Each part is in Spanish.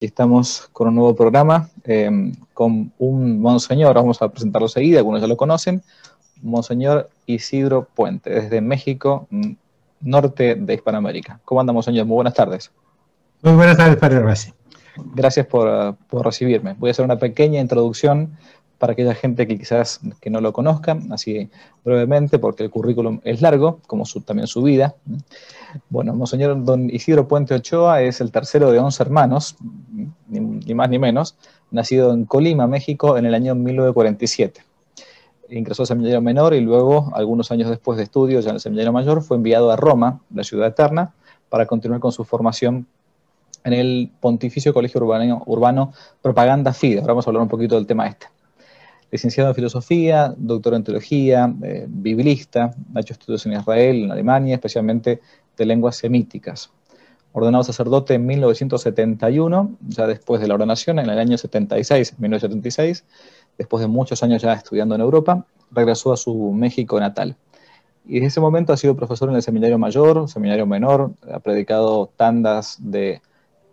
y estamos con un nuevo programa con un monseñor, vamos a presentarlo seguida, algunos ya lo conocen, Monseñor Isidro Puente, desde México, norte de Hispanoamérica. ¿Cómo anda, monseñor? Muy buenas tardes. Muy buenas tardes, padre Rossi. Gracias por recibirme. Voy a hacer una pequeña introducción para aquella gente que quizás que no lo conozca, así brevemente, porque el currículum es largo, como también su vida. Bueno, Monseñor don Isidro Puente Ochoa es el tercero de 11 hermanos, ni más ni menos, nacido en Colima, México, en el año 1947. Ingresó al seminario menor y luego, algunos años después de estudios ya en el seminario mayor, fue enviado a Roma, la ciudad eterna, para continuar con su formación en el Pontificio Colegio Urbano Propaganda Fide. Ahora vamos a hablar un poquito del tema este. Licenciado en Filosofía, doctor en Teología, biblista, ha hecho estudios en Israel, en Alemania, especialmente de lenguas semíticas. Ordenado sacerdote en 1971, ya después de la ordenación, en el año 1976, después de muchos años ya estudiando en Europa, regresó a su México natal. Y desde ese momento ha sido profesor en el seminario mayor, seminario menor, ha predicado tandas de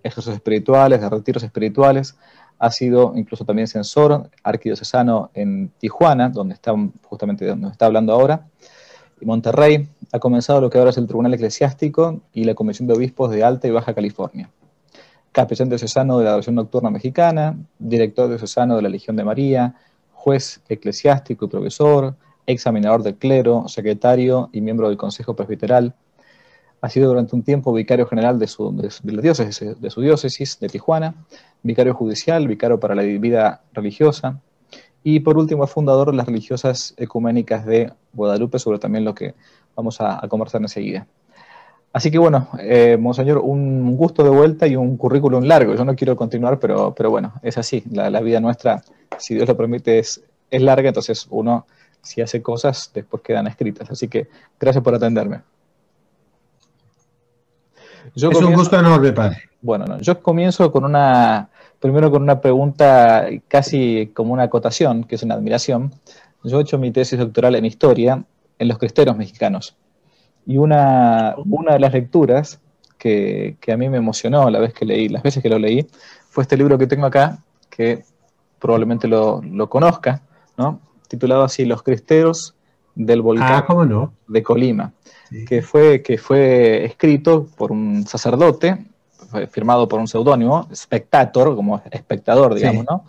ejercicios espirituales, de retiros espirituales, ha sido incluso también censor arquidiocesano en Tijuana, donde está justamente donde está hablando ahora, y Monterrey. Ha comenzado lo que ahora es el Tribunal Eclesiástico y la Comisión de Obispos de Alta y Baja California. Capellán diocesano de la Adoración Nocturna Mexicana, director diocesano de la Legión de María, juez eclesiástico y profesor, examinador del clero, secretario y miembro del Consejo Presbiteral. Ha sido durante un tiempo vicario general de su diócesis de Tijuana, vicario judicial, vicario para la vida religiosa, y por último es fundador de las religiosas ecuménicas de Guadalupe, sobre también lo que vamos a conversar enseguida. Así que bueno, monseñor, un gusto de vuelta y un currículum largo. Yo no quiero continuar, pero bueno, es así. La vida nuestra, si Dios lo permite, es larga, entonces uno, si hace cosas, después quedan escritas. Así que gracias por atenderme. Un gusto enorme, padre. Bueno, no, yo comienzo primero con una pregunta casi como una acotación, que es una admiración. Yo he hecho mi tesis doctoral en historia en los cristeros mexicanos. Y una de las lecturas que a mí me emocionó las veces que lo leí, fue este libro que tengo acá, que probablemente lo conozca, ¿no? Titulado así, Los cristeros del volcán de Colima. Sí. que fue escrito por un sacerdote, firmado por un seudónimo, Spectator, como espectador, digamos, sí, ¿no?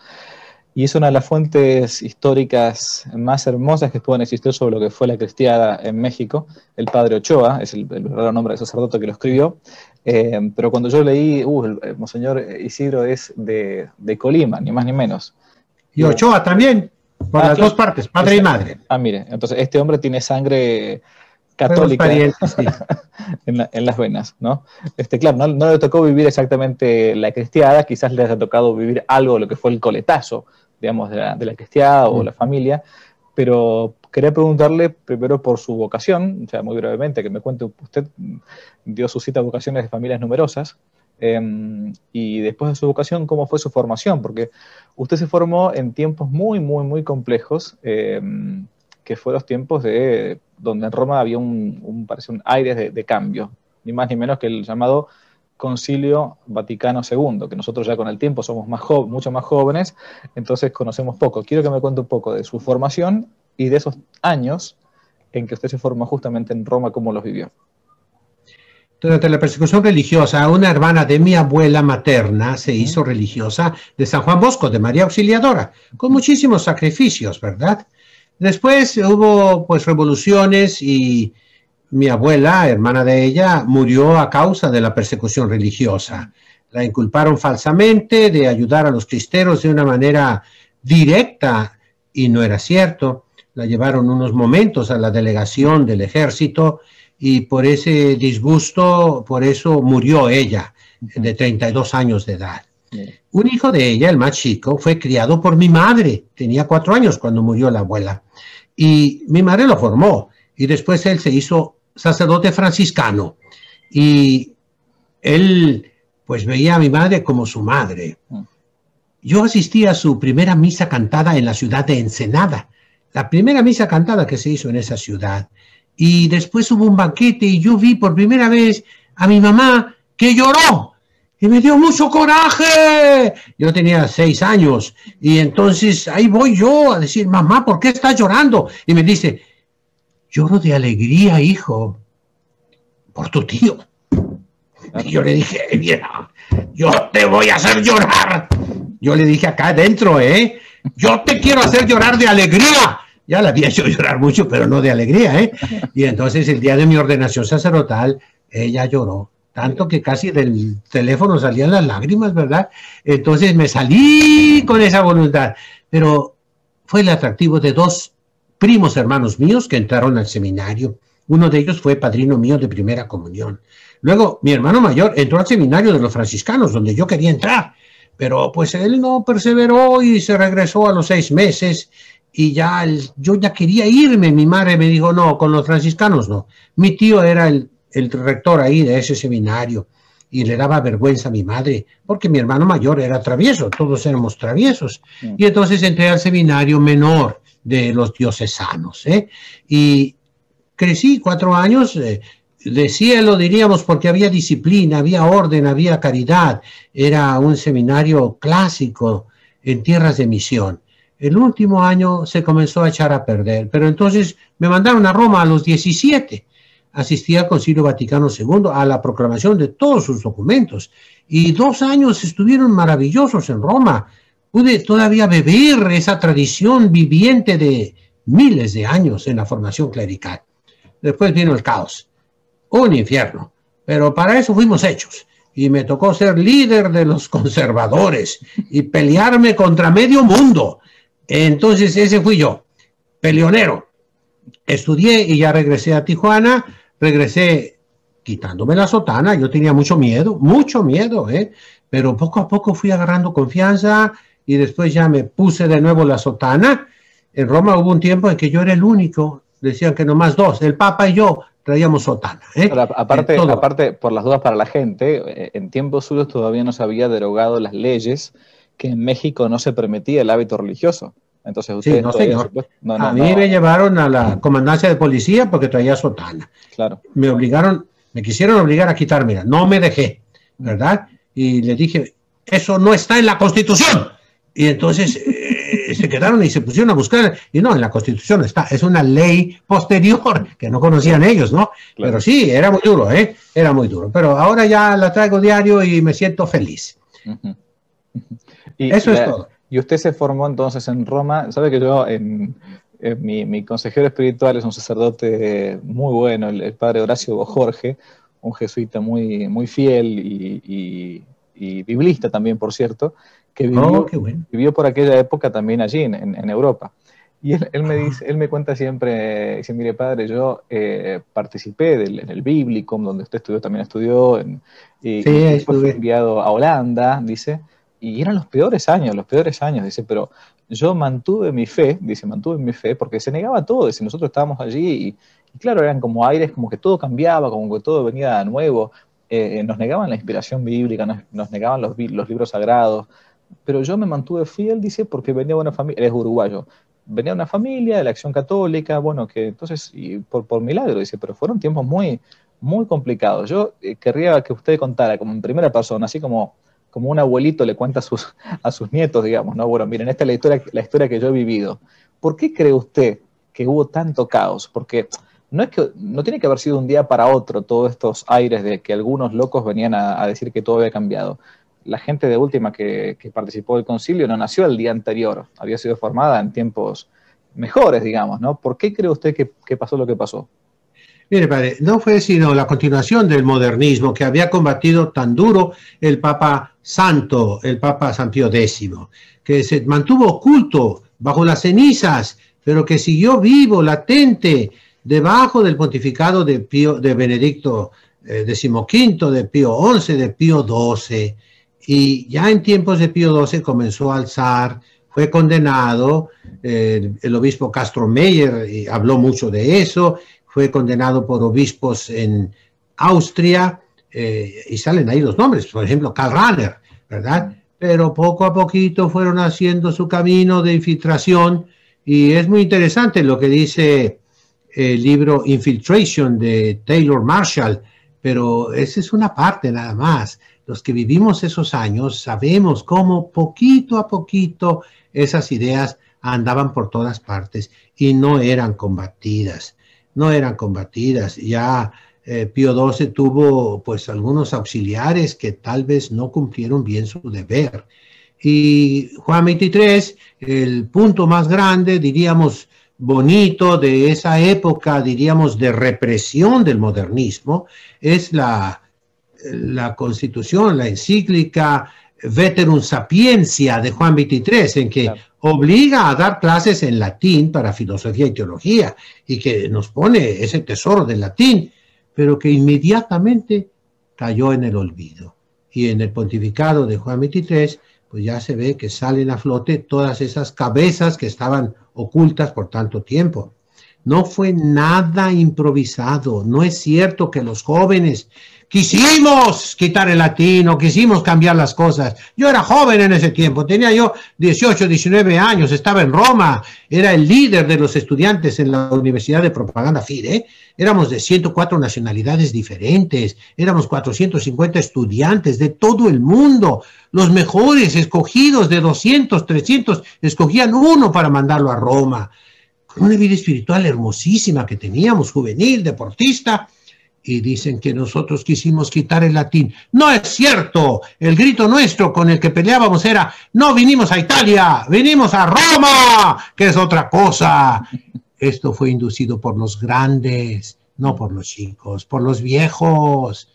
Y es una de las fuentes históricas más hermosas que pueden existir sobre lo que fue la cristiada en México. El padre Ochoa es el verdadero nombre del sacerdote que lo escribió. Pero cuando yo leí, el monseñor Isidro es de Colima, ni más ni menos. Y Ochoa también, por las dos partes, padre y madre. Mire, entonces este hombre tiene sangre católica sí. en las venas, ¿no? Claro, no le tocó vivir exactamente la cristiada, quizás le haya tocado vivir algo de lo que fue el coletazo, digamos, de la cristiada o la familia, pero quería preguntarle primero por su vocación, o sea, muy brevemente, que me cuente usted, dio su cita a vocaciones de familias numerosas, y después de su vocación, ¿cómo fue su formación? Porque usted se formó en tiempos muy, muy, muy complejos, que fueron los tiempos donde en Roma había parece un aire de cambio, ni más ni menos que el llamado Concilio Vaticano II, que nosotros ya con el tiempo somos mucho más jóvenes, entonces conocemos poco. Quiero que me cuente un poco de su formación y de esos años en que usted se formó justamente en Roma, ¿cómo los vivió? Durante la persecución religiosa, una hermana de mi abuela materna se hizo religiosa de San Juan Bosco, de María Auxiliadora, con muchísimos sacrificios, ¿verdad? Después hubo pues revoluciones y mi abuela, hermana de ella, murió a causa de la persecución religiosa. La inculparon falsamente de ayudar a los cristeros de una manera directa y no era cierto. La llevaron unos momentos a la delegación del ejército y por ese disgusto, por eso murió ella, de 32 años de edad. Un hijo de ella, el más chico, fue criado por mi madre. Tenía 4 años cuando murió la abuela. Y mi madre lo formó. Y después él se hizo sacerdote franciscano. Y él, pues, veía a mi madre como su madre. Yo asistí a su primera misa cantada en la ciudad de Ensenada. La primera misa cantada que se hizo en esa ciudad. Y después hubo un banquete y yo vi por primera vez a mi mamá que lloró. y me dio mucho coraje. Yo tenía 6 años y entonces ahí voy yo a decir, mamá, ¿por qué estás llorando? Y me dice, lloro de alegría, hijo, por tu tío. Y yo le dije, mira, yo te voy a hacer llorar. Yo le dije acá adentro, yo te quiero hacer llorar de alegría. Ya la había hecho llorar mucho, pero no de alegría, Y entonces el día de mi ordenación sacerdotal, ella lloró, tanto que casi del teléfono salían las lágrimas, ¿verdad? Entonces me salí con esa voluntad. Pero fue el atractivo de 2 primos hermanos míos que entraron al seminario. Uno de ellos fue padrino mío de primera comunión. Luego, mi hermano mayor entró al seminario de los franciscanos, donde yo quería entrar. Pero pues él no perseveró y se regresó a los 6 meses. Y yo ya quería irme. Mi madre me dijo, no, con los franciscanos no. Mi tío era el rector ahí de ese seminario y le daba vergüenza a mi madre porque mi hermano mayor era travieso, todos éramos traviesos. Y entonces entré al seminario menor de los diocesanos, y crecí 4 años de cielo, diríamos, porque había disciplina, había orden, había caridad. Era un seminario clásico en tierras de misión. El último año se comenzó a echar a perder, pero entonces me mandaron a Roma a los 17. Asistí al Concilio Vaticano II, a la proclamación de todos sus documentos. Y 2 años estuvieron maravillosos en Roma. Pude todavía beber esa tradición viviente de miles de años en la formación clerical. Después vino el caos, un infierno, pero para eso fuimos hechos. Y me tocó ser líder de los conservadores y pelearme contra medio mundo. Entonces ese fui yo, peleonero. Estudié y ya regresé a Tijuana, regresé quitándome la sotana. Yo tenía mucho miedo, pero poco a poco fui agarrando confianza y después ya me puse de nuevo la sotana. En Roma hubo un tiempo en que yo era el único, decían que nomás 2, el Papa y yo traíamos sotana. Pero aparte, por las dudas para la gente, en tiempos suyos todavía no se había derogado las leyes que en México no se permitía el hábito religioso. Entonces ustedes sí, no, señor. A mí me llevaron a la comandancia de policía porque traía sotana. Claro. Me quisieron obligar a quitármela. No me dejé, ¿verdad? Y le dije, eso no está en la Constitución. Y entonces se quedaron y se pusieron a buscar. Y no, en la Constitución está. Es una ley posterior que no conocían ellos, ¿no? Claro. Pero sí, era muy duro, Era muy duro. Pero ahora ya la traigo diario y me siento feliz. Eso es todo. Y usted se formó entonces en Roma. Sabe que yo, mi consejero espiritual es un sacerdote muy bueno, el padre Horacio Bojorge, un jesuita muy, muy fiel y biblista también, por cierto, que vivió por aquella época también allí en Europa. Y él me cuenta siempre, dice, mire padre, yo participé en el Biblicum, donde usted también estudió, y después fui enviado a Holanda, dice, y eran los peores años, dice, pero yo mantuve mi fe, porque se negaba todo, dice, nosotros estábamos allí y claro, eran como aires, como que todo cambiaba, como que todo venía de nuevo, nos negaban la inspiración bíblica, nos negaban los libros sagrados, pero yo me mantuve fiel, dice, porque venía de una familia, él es uruguayo, venía de una familia de la Acción Católica, bueno, que entonces, y por milagro, dice, pero fueron tiempos muy, muy complicados. Yo querría que usted contara como en primera persona, así como un abuelito le cuenta a sus nietos, digamos, ¿no? Bueno, miren, esta es la historia que yo he vivido. ¿Por qué cree usted que hubo tanto caos? Porque no tiene que haber sido un día para otro todos estos aires de que algunos locos venían a decir que todo había cambiado. La gente de última que participó del concilio no nació el día anterior, había sido formada en tiempos mejores, digamos, ¿no? ¿Por qué cree usted que pasó lo que pasó? Mire, padre, no fue sino la continuación del modernismo que había combatido tan duro el Papa Santo, el Papa San Pío X, que se mantuvo oculto bajo las cenizas, pero que siguió vivo, latente, debajo del pontificado de Benedicto XV, de Pío XI, de Pío XII. Y ya en tiempos de Pío XII comenzó a alzar, fue condenado, el obispo Castro Meyer habló mucho de eso, fue condenado por obispos en Austria, y salen ahí los nombres, por ejemplo, Karl Rahner, ¿verdad? Pero poco a poquito fueron haciendo su camino de infiltración, y es muy interesante lo que dice el libro Infiltration de Taylor Marshall, pero esa es una parte nada más. los que vivimos esos años sabemos cómo poquito a poquito esas ideas andaban por todas partes y no eran combatidas, no eran combatidas. Ya Pío XII tuvo pues algunos auxiliares que tal vez no cumplieron bien su deber. Y Juan XXIII, el punto más grande, diríamos, bonito de esa época, diríamos, de represión del modernismo, es la constitución, la encíclica Veterum Sapientia de Juan XXIII, en que claro, obliga a dar clases en latín para filosofía y teología, y que nos pone ese tesoro del latín, pero que inmediatamente cayó en el olvido. Y en el pontificado de Juan XXIII, pues ya se ve que salen a flote todas esas cabezas que estaban ocultas por tanto tiempo. No fue nada improvisado. No es cierto que los jóvenes quisimos quitar el latín o quisimos cambiar las cosas. Yo era joven en ese tiempo, tenía yo 18, 19 años, estaba en Roma, era el líder de los estudiantes en la Universidad de Propaganda Fide. Éramos de 104 nacionalidades diferentes, éramos 450 estudiantes de todo el mundo. Los mejores escogidos de 200, 300, escogían uno para mandarlo a Roma. Con una vida espiritual hermosísima que teníamos, juvenil, deportista, y dicen que nosotros quisimos quitar el latín. No es cierto. El grito nuestro con el que peleábamos era: no vinimos a Italia, vinimos a Roma, que es otra cosa. Esto fue inducido por los grandes, no por los chicos, por los viejos.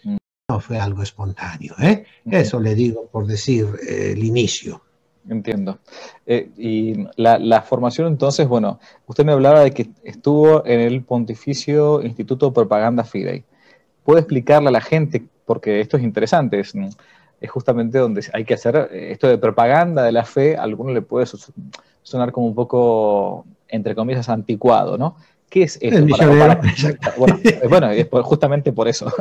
No fue algo espontáneo, ¿eh? Eso le digo por decir el inicio. Entiendo. Y la formación entonces, bueno, usted me hablaba de que estuvo en el Pontificio Instituto Propaganda Fidei. ¿Puede explicarle a la gente, porque esto es interesante, es justamente donde hay que hacer esto de propaganda de la fe? A alguno le puede sonar como un poco, entre comillas, anticuado, ¿no? ¿Qué es esto? Bueno, es justamente por eso.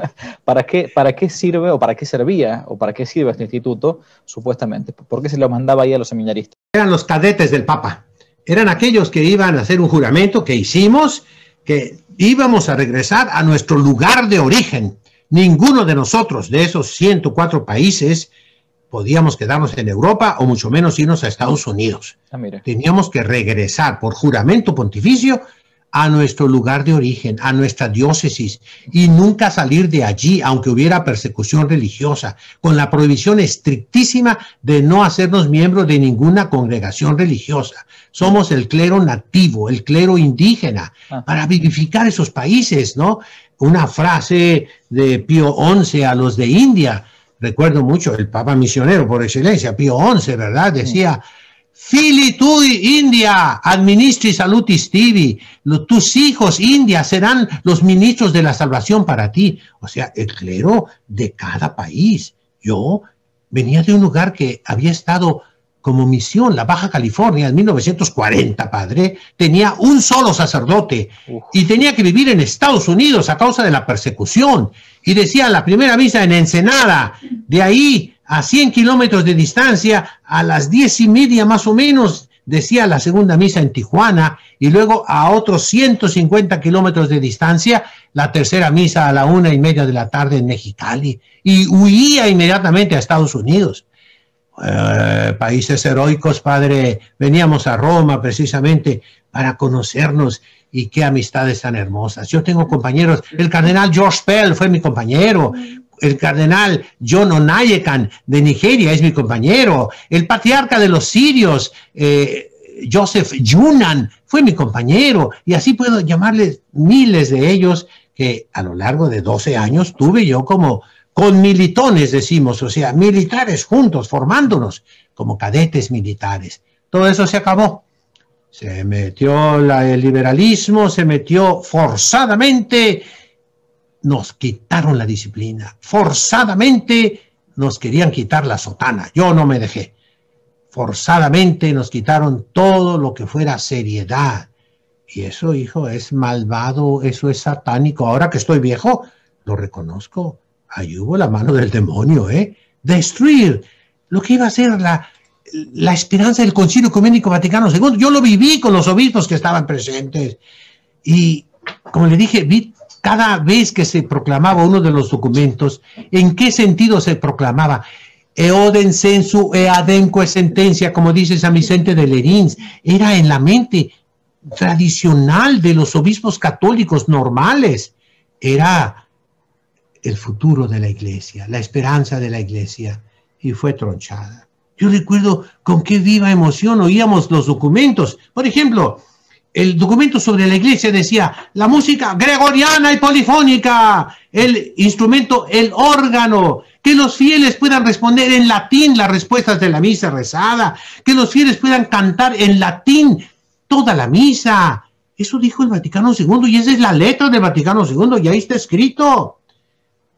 ¿Para qué sirve o para qué servía o para qué sirve este instituto, supuestamente? ¿Por qué se lo mandaba ahí a los seminaristas? Eran los cadetes del Papa. Eran aquellos que iban a hacer un juramento que hicimos, que íbamos a regresar a nuestro lugar de origen. Ninguno de nosotros, de esos 104 países, podíamos quedarnos en Europa o mucho menos irnos a Estados Unidos. Teníamos que regresar por juramento pontificio a nuestro lugar de origen, a nuestra diócesis, y nunca salir de allí, aunque hubiera persecución religiosa, con la prohibición estrictísima de no hacernos miembros de ninguna congregación religiosa. Somos el clero nativo, el clero indígena, para vivificar esos países, ¿no? Una frase de Pío XI a los de India, recuerdo mucho, el Papa misionero por excelencia, Pío XI, ¿verdad? Decía: Fili tui India, administri salutis tibi. Tus hijos India serán los ministros de la salvación para ti. O sea, el clero de cada país. Yo venía de un lugar que había estado como misión, la Baja California, en 1940, padre. Tenía un solo sacerdote y tenía que vivir en Estados Unidos a causa de la persecución. Y decía la primera misa en Ensenada, de ahí a 100 kilómetros de distancia, a las 10:30 más o menos, decía la segunda misa en Tijuana, y luego a otros 150 kilómetros de distancia, la tercera misa a la 1:30 de la tarde en Mexicali, y huía inmediatamente a Estados Unidos. Países heroicos, padre. Veníamos a Roma precisamente para conocernos, y qué amistades tan hermosas. Yo tengo compañeros, el cardenal George Pell fue mi compañero, el cardenal John Onayekan de Nigeria es mi compañero, el patriarca de los sirios, Joseph Yunan, fue mi compañero, y así puedo llamarles miles de ellos que a lo largo de 12 años tuve yo como conmilitones, decimos, o sea, militares juntos, formándonos como cadetes militares. Todo eso se acabó. Se metió el liberalismo, se metió forzadamente. Nos quitaron la disciplina, forzadamente nos querían quitar la sotana, yo no me dejé, forzadamente nos quitaron todo lo que fuera seriedad, y eso, hijo, es malvado, eso es satánico. Ahora que estoy viejo, lo reconozco, ahí hubo la mano del demonio, destruir lo que iba a ser la esperanza del Concilio Ecuménico Vaticano II. Yo lo viví con los obispos que estaban presentes, y como le dije, vi cada vez que se proclamaba uno de los documentos, ¿en qué sentido se proclamaba? Eoden sensu e adenque sentencia, como dice San Vicente de Lerins, era en la mente tradicional de los obispos católicos normales, era el futuro de la iglesia, la esperanza de la iglesia, y fue tronchada. Yo recuerdo con qué viva emoción oíamos los documentos. Por ejemplo, el documento sobre la iglesia decía, la música gregoriana y polifónica, el instrumento, el órgano, que los fieles puedan responder en latín las respuestas de la misa rezada, que los fieles puedan cantar en latín toda la misa. Eso dijo el Vaticano II, y esa es la letra del Vaticano II, y ahí está escrito.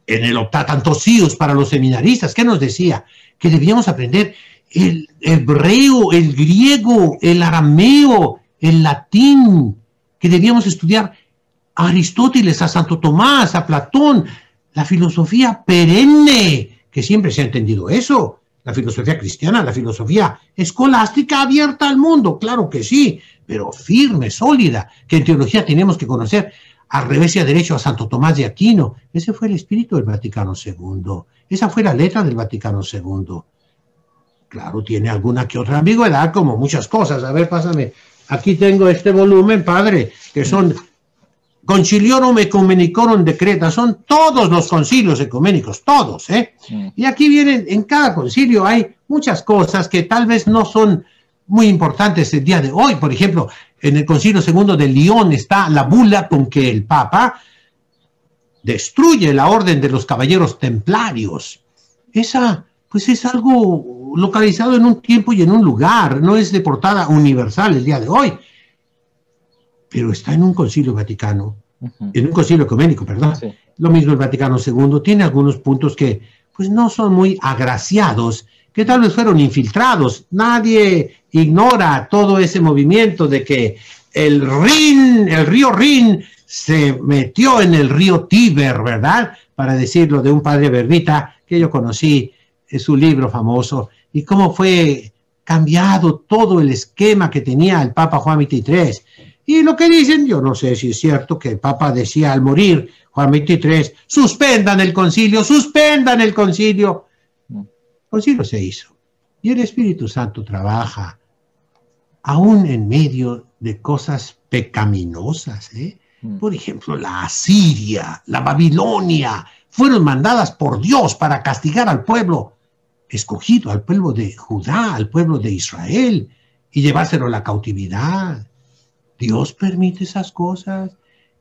En el Optatantos Ius para los seminaristas, ¿qué nos decía? Que debíamos aprender el hebreo, el griego, el arameo, el latín, que debíamos estudiar a Aristóteles, a Santo Tomás, a Platón, la filosofía perenne, que siempre se ha entendido eso, la filosofía cristiana, la filosofía escolástica abierta al mundo, claro que sí, pero firme, sólida, que en teología tenemos que conocer al revés y a derecho a Santo Tomás de Aquino. Ese fue el espíritu del Vaticano II, esa fue la letra del Vaticano II. Claro, tiene alguna que otra ambigüedad, como muchas cosas. A ver, pásame. Aquí tengo este volumen, padre, que son Conciliorum Ecumenicorum Decreta, son todos los concilios ecuménicos, todos, ¿eh? Y aquí vienen, en cada concilio hay muchas cosas que tal vez no son muy importantes el día de hoy. Por ejemplo, en el Concilio II de Lyon está la bula con que el Papa destruye la orden de los caballeros templarios. Esa, pues es algo localizado en un tiempo y en un lugar, no es de portada universal el día de hoy, pero está en un concilio vaticano, en un concilio ecuménico, perdón. Sí. Lo mismo el Vaticano II, tiene algunos puntos que pues no son muy agraciados, que tal vez fueron infiltrados. Nadie ignora todo ese movimiento de que el río Rin se metió en el río Tíber, ¿verdad? Para decirlo de un padre bernita que yo conocí, es su libro famoso, y cómo fue cambiado todo el esquema que tenía el Papa Juan XXIII. Y lo que dicen, yo no sé si es cierto, que el Papa decía al morir, Juan XXIII, suspendan el concilio, suspendan el concilio. El concilio se hizo. Y el Espíritu Santo trabaja, aún en medio de cosas pecaminosas, ¿eh? Por ejemplo, la Asiria, la Babilonia, fueron mandadas por Dios para castigar al pueblo escogido, al pueblo de Judá, al pueblo de Israel, y llevárselo a la cautividad. Dios permite esas cosas,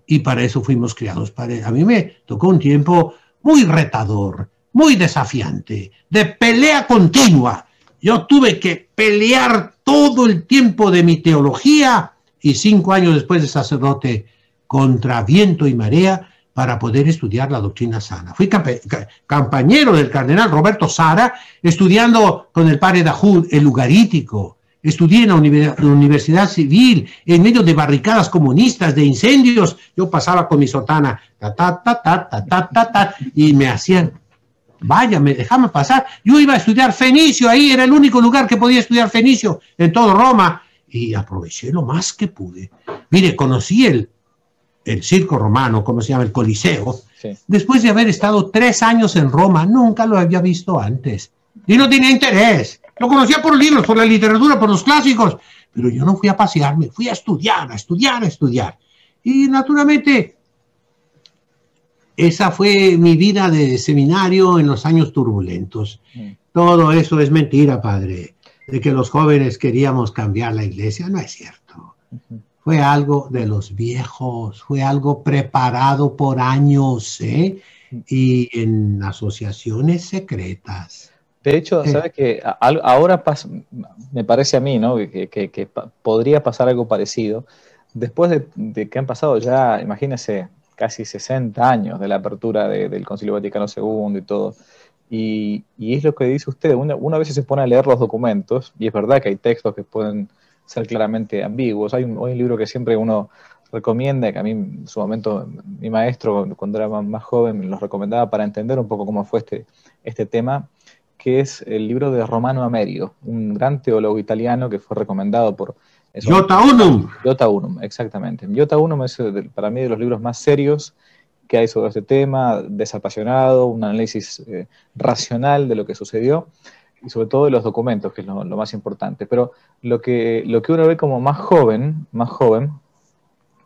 y para eso fuimos criados. A mí me tocó un tiempo muy retador, muy desafiante, de pelea continua. Yo tuve que pelear todo el tiempo de mi teología, y 5 años después de sacerdote, contra viento y marea, para poder estudiar la doctrina sana. Fui compañero del cardenal Roberto Sara, estudiando con el padre Dahoud el Ugarítico. Estudié en la Universidad Civil, en medio de barricadas comunistas, de incendios. Yo pasaba con mi sotana, y me hacían, vaya, me dejaban pasar. Yo iba a estudiar fenicio, ahí era el único lugar que podía estudiar fenicio en todo Roma, y aproveché lo más que pude. Mire, conocí el circo romano, como se llama, el Coliseo, sí. Después de haber estado 3 años en Roma, nunca lo había visto antes, y no tenía interés. Lo conocía por libros, por la literatura, por los clásicos, pero yo no fui a pasearme, fui a estudiar, a estudiar, a estudiar. Y naturalmente, esa fue mi vida de seminario en los años turbulentos. Todo eso es mentira, padre, de que los jóvenes queríamos cambiar la iglesia, no es cierto. Fue algo de los viejos, fue algo preparado por años, ¿eh? Y en asociaciones secretas. De hecho, ¿sabes qué? Ahora me parece a mí, ¿no? que podría pasar algo parecido. Después de que han pasado ya, imagínense, casi 60 años de la apertura del Concilio Vaticano II y todo. Y es lo que dice usted, uno a veces se pone a leer los documentos, y es verdad que hay textos que pueden ser claramente ambiguos. Hay un libro que siempre uno recomienda, que a mí en su momento mi maestro, cuando era más joven, me los recomendaba para entender un poco cómo fue este tema, que es el libro de Romano Amerio, un gran teólogo italiano que fue recomendado por... Jota Unum. Jota Unum, exactamente. Jota Unum es para mí de los libros más serios qué hay sobre ese tema, desapasionado, un análisis racional de lo que sucedió y sobre todo de los documentos, que es lo más importante. Pero lo que uno ve como más joven,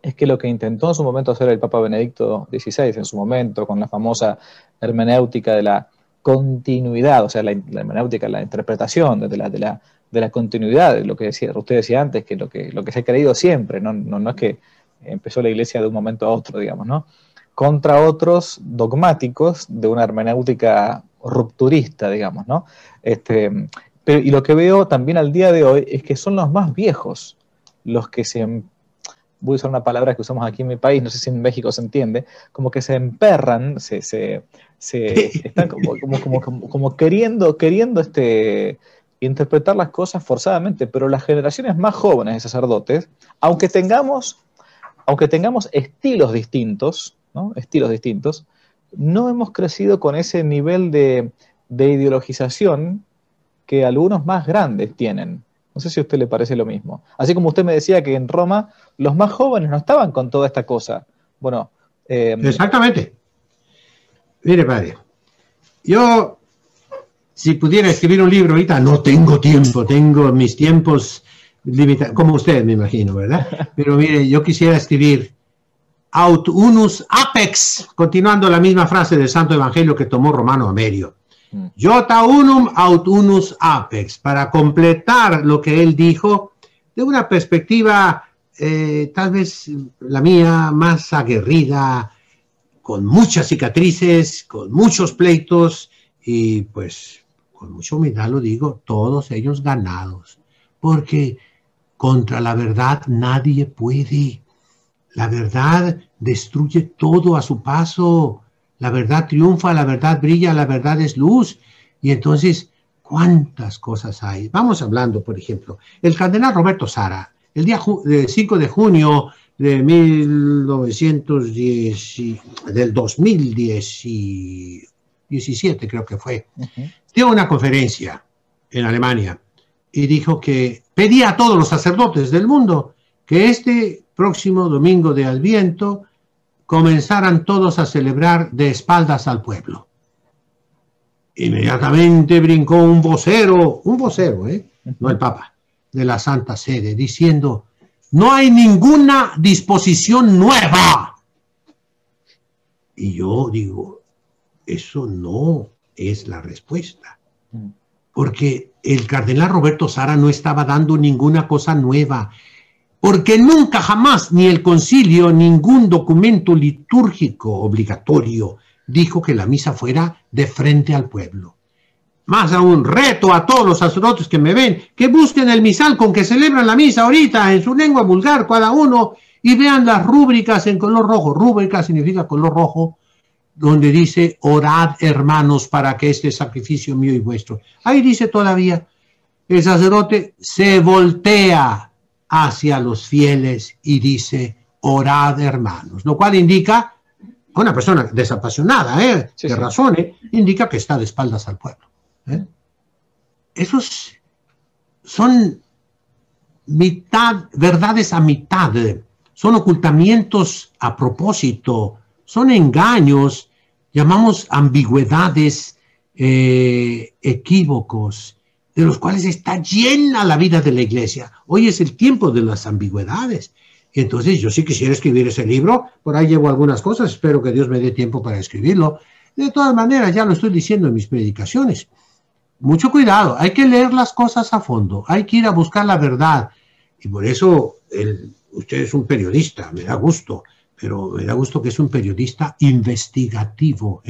es que lo que intentó en su momento hacer el Papa Benedicto XVI, en su momento, con la famosa hermenéutica de la continuidad, o sea, la hermenéutica, la interpretación de la continuidad, de lo que usted decía antes, que lo que se ha creído siempre, no es que empezó la Iglesia de un momento a otro, digamos, ¿no? Contra otros dogmáticos de una hermenéutica rupturista, digamos, ¿no? Y lo que veo también al día de hoy es que son los más viejos los que voy a usar una palabra que usamos aquí en mi país, no sé si en México se entiende, como que se emperran, están como queriendo interpretar las cosas forzadamente, pero las generaciones más jóvenes de sacerdotes, aunque tengamos estilos distintos, ¿no? No hemos crecido con ese nivel de ideologización que algunos más grandes tienen. No sé si a usted le parece lo mismo. Así como usted me decía que en Roma los más jóvenes no estaban con toda esta cosa. Bueno, exactamente. Mire, padre, yo, si pudiera escribir un libro ahorita, no tengo tiempo, tengo mis tiempos limitados, como usted, me imagino, ¿verdad? Pero mire, yo quisiera escribir aut unus apex, continuando la misma frase del Santo Evangelio que tomó Romano Amerio. Iota unum aut unus apex, para completar lo que él dijo de una perspectiva tal vez la mía más aguerrida, con muchas cicatrices, con muchos pleitos y pues con mucha humildad lo digo, todos ellos ganados, porque contra la verdad nadie puede. La verdad destruye todo a su paso. La verdad triunfa, la verdad brilla, la verdad es luz. Y entonces, ¿cuántas cosas hay? Vamos hablando, por ejemplo, el cardenal Roberto Sara, el día 5 de junio de 2017, creo que fue, dio una conferencia en Alemania y dijo que pedía a todos los sacerdotes del mundo que este próximo domingo de Adviento comenzaran todos a celebrar de espaldas al pueblo. Inmediatamente brincó un vocero, no el Papa, de la Santa Sede, diciendo, no hay ninguna disposición nueva. Y yo digo, eso no es la respuesta, porque el cardenal Roberto Sara no estaba dando ninguna cosa nueva, porque nunca jamás ni el concilio, ningún documento litúrgico obligatorio dijo que la misa fuera de frente al pueblo. Más aún, reto a todos los sacerdotes que me ven, que busquen el misal con que celebran la misa ahorita en su lengua vulgar cada uno y vean las rúbricas en color rojo. Rúbrica significa color rojo, donde dice, orad hermanos para que este sacrificio mío y vuestro. Ahí dice todavía, el sacerdote se voltea hacia los fieles y dice, orad hermanos, lo cual indica, una persona desapasionada, que razone, indica que está de espaldas al pueblo. Esos son verdades a mitad, son ocultamientos a propósito, son engaños, llamamos ambigüedades, equívocos, de los cuales está llena la vida de la iglesia. Hoy es el tiempo de las ambigüedades. Y entonces yo sí quisiera escribir ese libro, por ahí llevo algunas cosas, espero que Dios me dé tiempo para escribirlo. De todas maneras, ya lo estoy diciendo en mis predicaciones. Mucho cuidado, hay que leer las cosas a fondo, hay que ir a buscar la verdad. Y por eso usted es un periodista, me da gusto, pero me da gusto que es un periodista investigativo,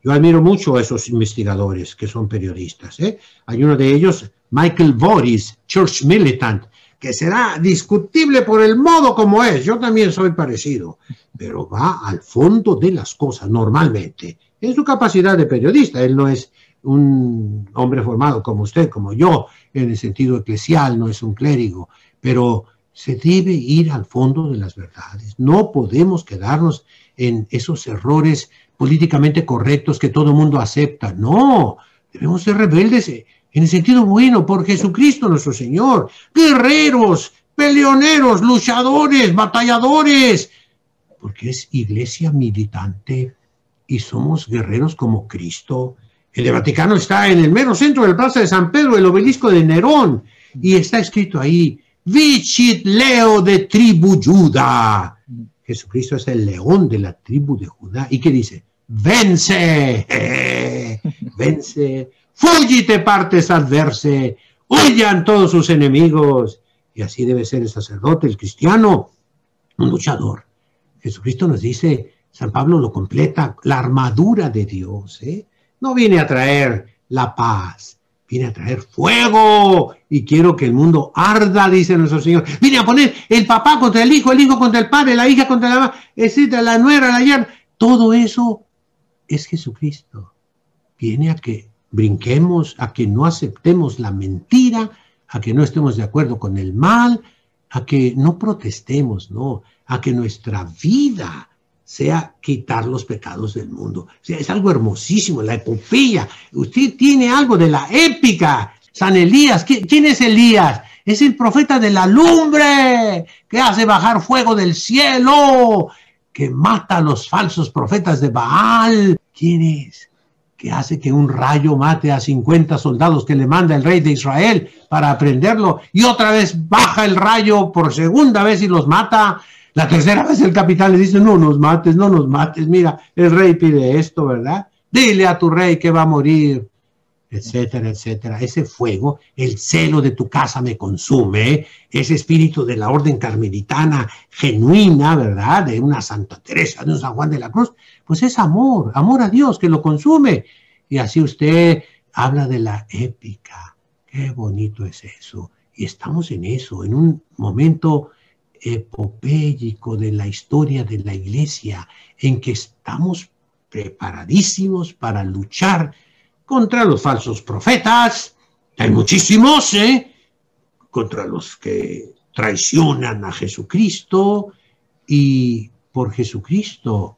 Yo admiro mucho a esos investigadores que son periodistas. Hay uno de ellos, Michael Boris, Church Militant, que será discutible por el modo como es. Yo también soy parecido, pero va al fondo de las cosas normalmente. En su capacidad de periodista, él no es un hombre formado como usted, como yo, en el sentido eclesial, no es un clérigo, pero se debe ir al fondo de las verdades. No podemos quedarnos en esos errores políticamente correctos que todo el mundo acepta. No, debemos ser rebeldes en el sentido bueno por Jesucristo nuestro Señor. Guerreros, peleoneros, luchadores, batalladores, porque es iglesia militante y somos guerreros como Cristo. El Vaticano está en el mero centro de la Plaza de San Pedro, el obelisco de Nerón, y está escrito ahí, Vicit Leo de tribu Judá. Jesucristo es el león de la tribu de Judá. ¿Y qué dice? Vence, vence, fugite partes adverse, huyan todos sus enemigos. Y así debe ser el sacerdote, el cristiano, un luchador. Jesucristo nos dice, San Pablo lo completa, la armadura de Dios, ¿eh? No viene a traer la paz, viene a traer fuego, y quiero que el mundo arda, dice nuestro Señor. Viene a poner el papá contra el hijo contra el padre, la hija contra la mamá, etcétera, la nuera, la yerna. Todo eso es Jesucristo. Viene a que brinquemos, a que no aceptemos la mentira, a que no estemos de acuerdo con el mal, a que no protestemos, no, a que nuestra vida sea quitar los pecados del mundo. O sea, es algo hermosísimo, la epopeya. Usted tiene algo de la épica. San Elías, ¿quién es Elías? Es el profeta de la lumbre, que hace bajar fuego del cielo, que mata a los falsos profetas de Baal. ¿Quién es? Que hace que un rayo mate a 50 soldados que le manda el rey de Israel para prenderlo, y otra vez baja el rayo por segunda vez y los mata. La tercera vez el capitán le dice, no nos mates, no nos mates, mira, el rey pide esto, ¿verdad? Dile a tu rey que va a morir, etcétera, etcétera. Ese fuego, el celo de tu casa me consume, ese espíritu de la orden carmelitana genuina, ¿verdad? De una Santa Teresa, de un San Juan de la Cruz, pues es amor, amor a Dios que lo consume. Y así usted habla de la épica. Qué bonito es eso. Y estamos en eso, en un momento epopéyico de la historia de la Iglesia, en que estamos preparadísimos para luchar contra los falsos profetas. Hay muchísimos, contra los que traicionan a Jesucristo, y por Jesucristo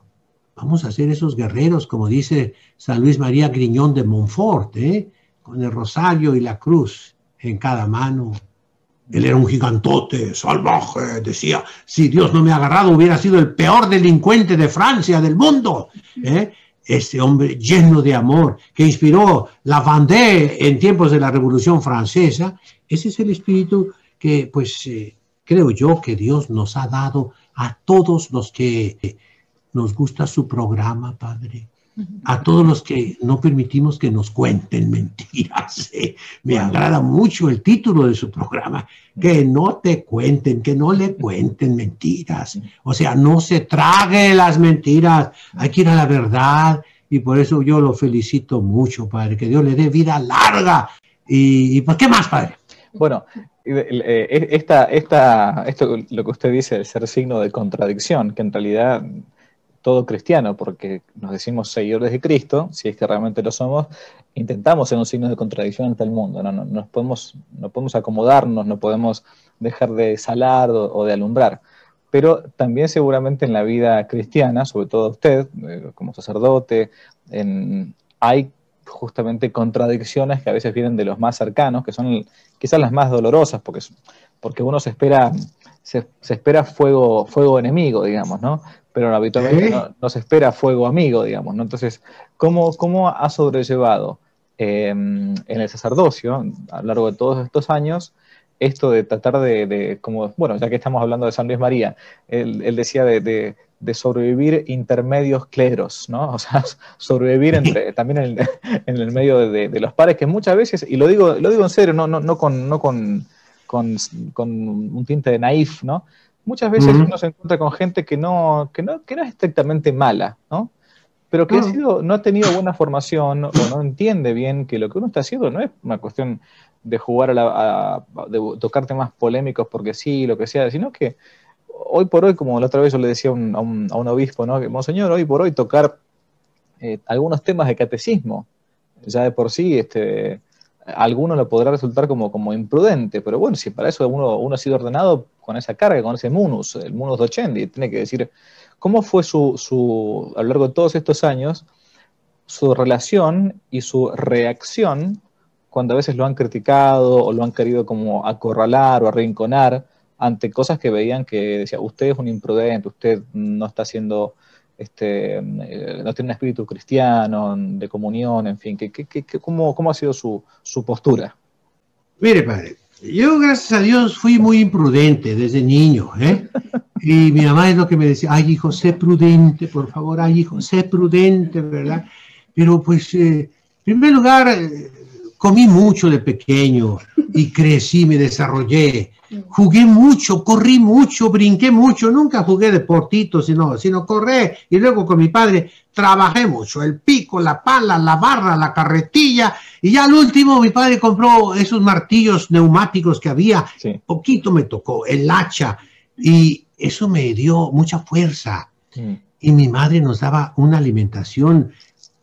vamos a ser esos guerreros, como dice San Luis María Griñón de Montfort, con el rosario y la cruz en cada mano. Él era un gigantote, salvaje, decía, si Dios no me ha agarrado hubiera sido el peor delincuente de Francia, del mundo. Este hombre lleno de amor, que inspiró la Vendée en tiempos de la Revolución Francesa. Ese es el espíritu que, pues, creo yo que Dios nos ha dado a todos los que nos gusta su programa, Padre. A todos los que no permitimos que nos cuenten mentiras. Me agrada mucho el título de su programa, que no te cuenten, que no le cuenten mentiras. O sea, no se trague las mentiras, hay que ir a la verdad, y por eso yo lo felicito mucho, Padre, que Dios le dé vida larga. Y pues, ¿qué más, Padre? Bueno, esto lo que usted dice de ser signo de contradicción, que en realidad todo cristiano, porque nos decimos seguidores de Cristo, si es que realmente lo somos, intentamos ser un signo de contradicción ante el mundo, no podemos acomodarnos, no podemos dejar de salar o de alumbrar, pero también seguramente en la vida cristiana, sobre todo usted, como sacerdote, hay justamente contradicciones que a veces vienen de los más cercanos, que son quizás las más dolorosas, porque uno se espera fuego enemigo, digamos, ¿no? Pero habitualmente no se espera fuego amigo, digamos, ¿no? Entonces, ¿cómo ha sobrellevado en el sacerdocio, a lo largo de todos estos años, esto de tratar como, bueno, ya que estamos hablando de San Luis María, él decía de sobrevivir intermedios cleros, ¿no? O sea, sobrevivir también en el medio de los pares, que muchas veces, y lo digo en serio, no con un tinte de naif, ¿no? Muchas veces uno se encuentra con gente que no es estrictamente mala, ¿no? Pero que no ha tenido buena formación o no entiende bien que lo que uno está haciendo no es una cuestión de jugar de tocar temas polémicos porque sí, lo que sea, sino que hoy por hoy, como la otra vez yo le decía a un obispo, ¿no? Que, Monseñor, hoy por hoy tocar algunos temas de catecismo, ya de por sí, a alguno le podrá resultar como imprudente, pero bueno, si para eso uno ha sido ordenado con esa carga, con ese munus, el munus docendi, tiene que decir cómo fue a lo largo de todos estos años, su relación y su reacción cuando a veces lo han criticado o lo han querido como acorralar o arrinconar ante cosas que veían que decía, usted es un imprudente, usted no está haciendo, no tiene un espíritu cristiano, de comunión, en fin, ¿cómo ha sido su postura? Mire, padre, yo gracias a Dios fui muy imprudente desde niño, ¿eh? Y mi mamá es lo que me decía, ay hijo, sé prudente, por favor, ay hijo, sé prudente, ¿verdad? Pero pues, en primer lugar, comí mucho de pequeño y crecí, me desarrollé. Jugué mucho, corrí mucho, brinqué mucho, nunca jugué deportitos, sino correr. Y luego con mi padre trabajé mucho, el pico, la pala, la barra, la carretilla. Y ya al último mi padre compró esos martillos neumáticos que había. Sí. Poquito me tocó, el hacha. Y eso me dio mucha fuerza. Y mi madre nos daba una alimentación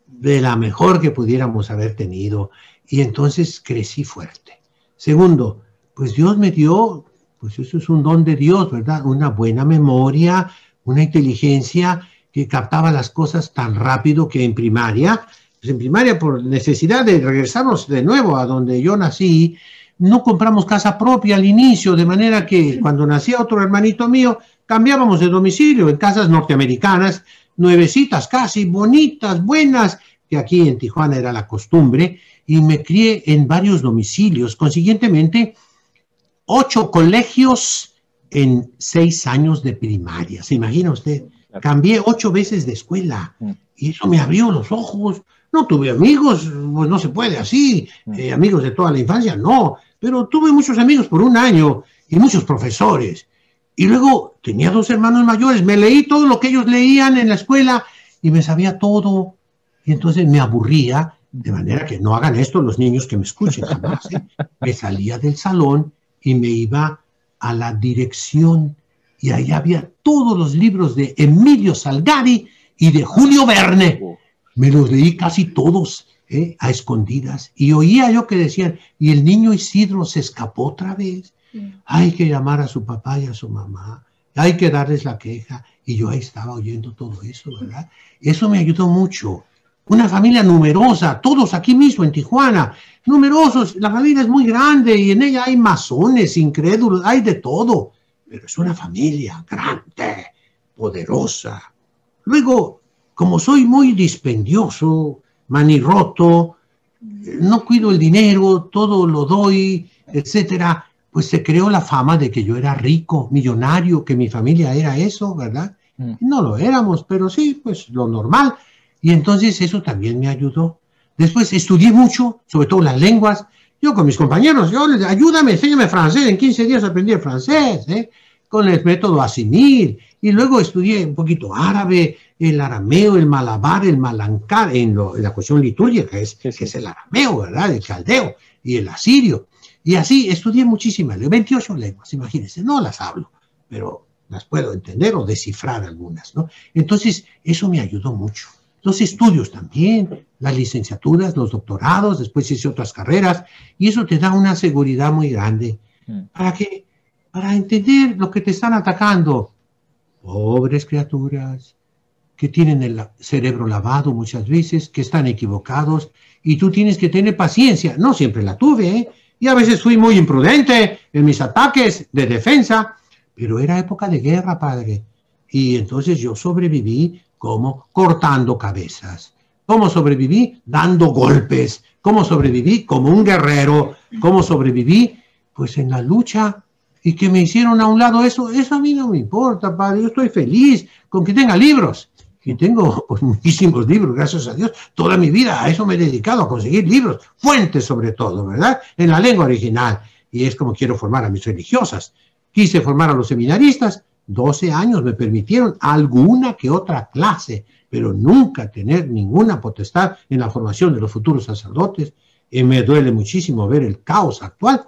de la mejor que pudiéramos haber tenido. Y entonces crecí fuerte. Segundo, pues Dios me dio, pues eso es un don de Dios, ¿verdad? Una buena memoria, una inteligencia que captaba las cosas tan rápido que en primaria, pues en primaria por necesidad de regresarnos de nuevo a donde yo nací, no compramos casa propia al inicio, de manera que cuando nacía otro hermanito mío, cambiábamos de domicilio en casas norteamericanas, nuevecitas casi, bonitas, buenas, que aquí en Tijuana era la costumbre, y me crié en varios domicilios, consiguientemente 8 colegios en 6 años de primaria. ¿Se imagina usted? Cambié 8 veces de escuela y eso me abrió los ojos. No tuve amigos, pues no se puede así, amigos de toda la infancia, no, pero tuve muchos amigos por un año y muchos profesores. Y luego tenía 2 hermanos mayores, me leí todo lo que ellos leían en la escuela y me sabía todo. Y entonces me aburría, de manera que no hagan esto los niños que me escuchen jamás, ¿eh? Me salía del salón y me iba a la dirección y ahí había todos los libros de Emilio Salgari y de Julio Verne. Me los leí casi todos, a escondidas, y oía yo que decían, y el niño Isidro se escapó otra vez. Hay que llamar a su papá y a su mamá, hay que darles la queja, y yo ahí estaba oyendo todo eso, ¿verdad? Eso me ayudó mucho. Una familia numerosa, todos aquí mismo en Tijuana, numerosos, la familia es muy grande y en ella hay masones, incrédulos, hay de todo, pero es una familia grande, poderosa. Luego, como soy muy dispendioso, manirroto, no cuido el dinero, todo lo doy, etcétera, pues se creó la fama de que yo era rico, millonario, que mi familia era eso, ¿verdad? No lo éramos, pero sí, pues lo normal. Y entonces eso también me ayudó. Después estudié mucho, sobre todo las lenguas. Yo con mis compañeros, yo les ayúdame, enséñame francés. En 15 días aprendí el francés, con el método Asimil. Y luego estudié un poquito árabe, el arameo, el malabar, el malancá, en la cuestión litúrgica, que es el arameo, ¿verdad? El caldeo y el asirio. Y así estudié muchísimas, 28 lenguas, imagínense. No las hablo, pero las puedo entender o descifrar algunas, ¿no? Entonces, eso me ayudó mucho. Los estudios también, las licenciaturas, los doctorados, después hice otras carreras, y eso te da una seguridad muy grande. ¿Para qué? Para entender lo que te están atacando. Pobres criaturas que tienen el cerebro lavado muchas veces, que están equivocados, y tú tienes que tener paciencia. No siempre la tuve, y a veces fui muy imprudente en mis ataques de defensa, pero era época de guerra, padre, y entonces yo sobreviví. ¿Cómo? Cortando cabezas. ¿Cómo sobreviví? Dando golpes. ¿Cómo sobreviví? Como un guerrero. ¿Cómo sobreviví? Pues en la lucha. Y que me hicieron a un lado eso a mí no me importa, padre. Yo estoy feliz con que tenga libros. Y tengo pues, muchísimos libros, gracias a Dios. Toda mi vida a eso me he dedicado, a conseguir libros. Fuentes sobre todo, ¿verdad? En la lengua original. Y es como quiero formar a mis religiosas. Quise formar a los seminaristas. 12 años me permitieron alguna que otra clase, pero nunca tener ninguna potestad en la formación de los futuros sacerdotes. Y me duele muchísimo ver el caos actual.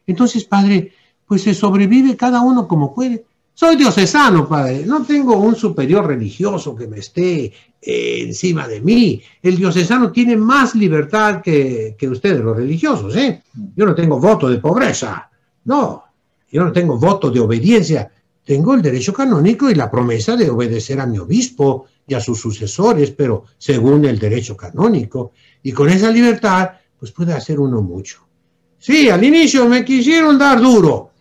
Entonces, padre, pues se sobrevive cada uno como puede. Soy diocesano, padre, no tengo un superior religioso que me esté encima de mí. El diocesano tiene más libertad que ustedes, los religiosos, ¿eh? Yo no tengo voto de pobreza, no, yo no tengo voto de obediencia. Tengo el derecho canónico y la promesa de obedecer a mi obispo y a sus sucesores, pero según el derecho canónico. Y con esa libertad, pues puede hacer uno mucho. Sí, al inicio me quisieron dar duro.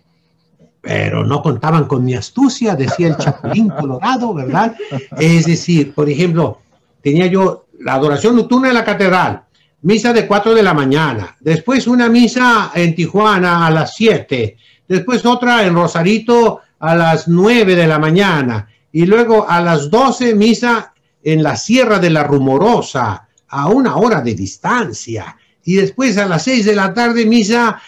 pero no contaban con mi astucia, decía el Chapulín Colorado, ¿verdad? Es decir, por ejemplo, tenía yo la adoración nocturna en la catedral, misa de 4 de la mañana, después una misa en Tijuana a las 7, después otra en Rosarito a las 9 de la mañana, y luego a las 12 misa en la Sierra de la Rumorosa, a 1 hora de distancia, y después a las 6 de la tarde misa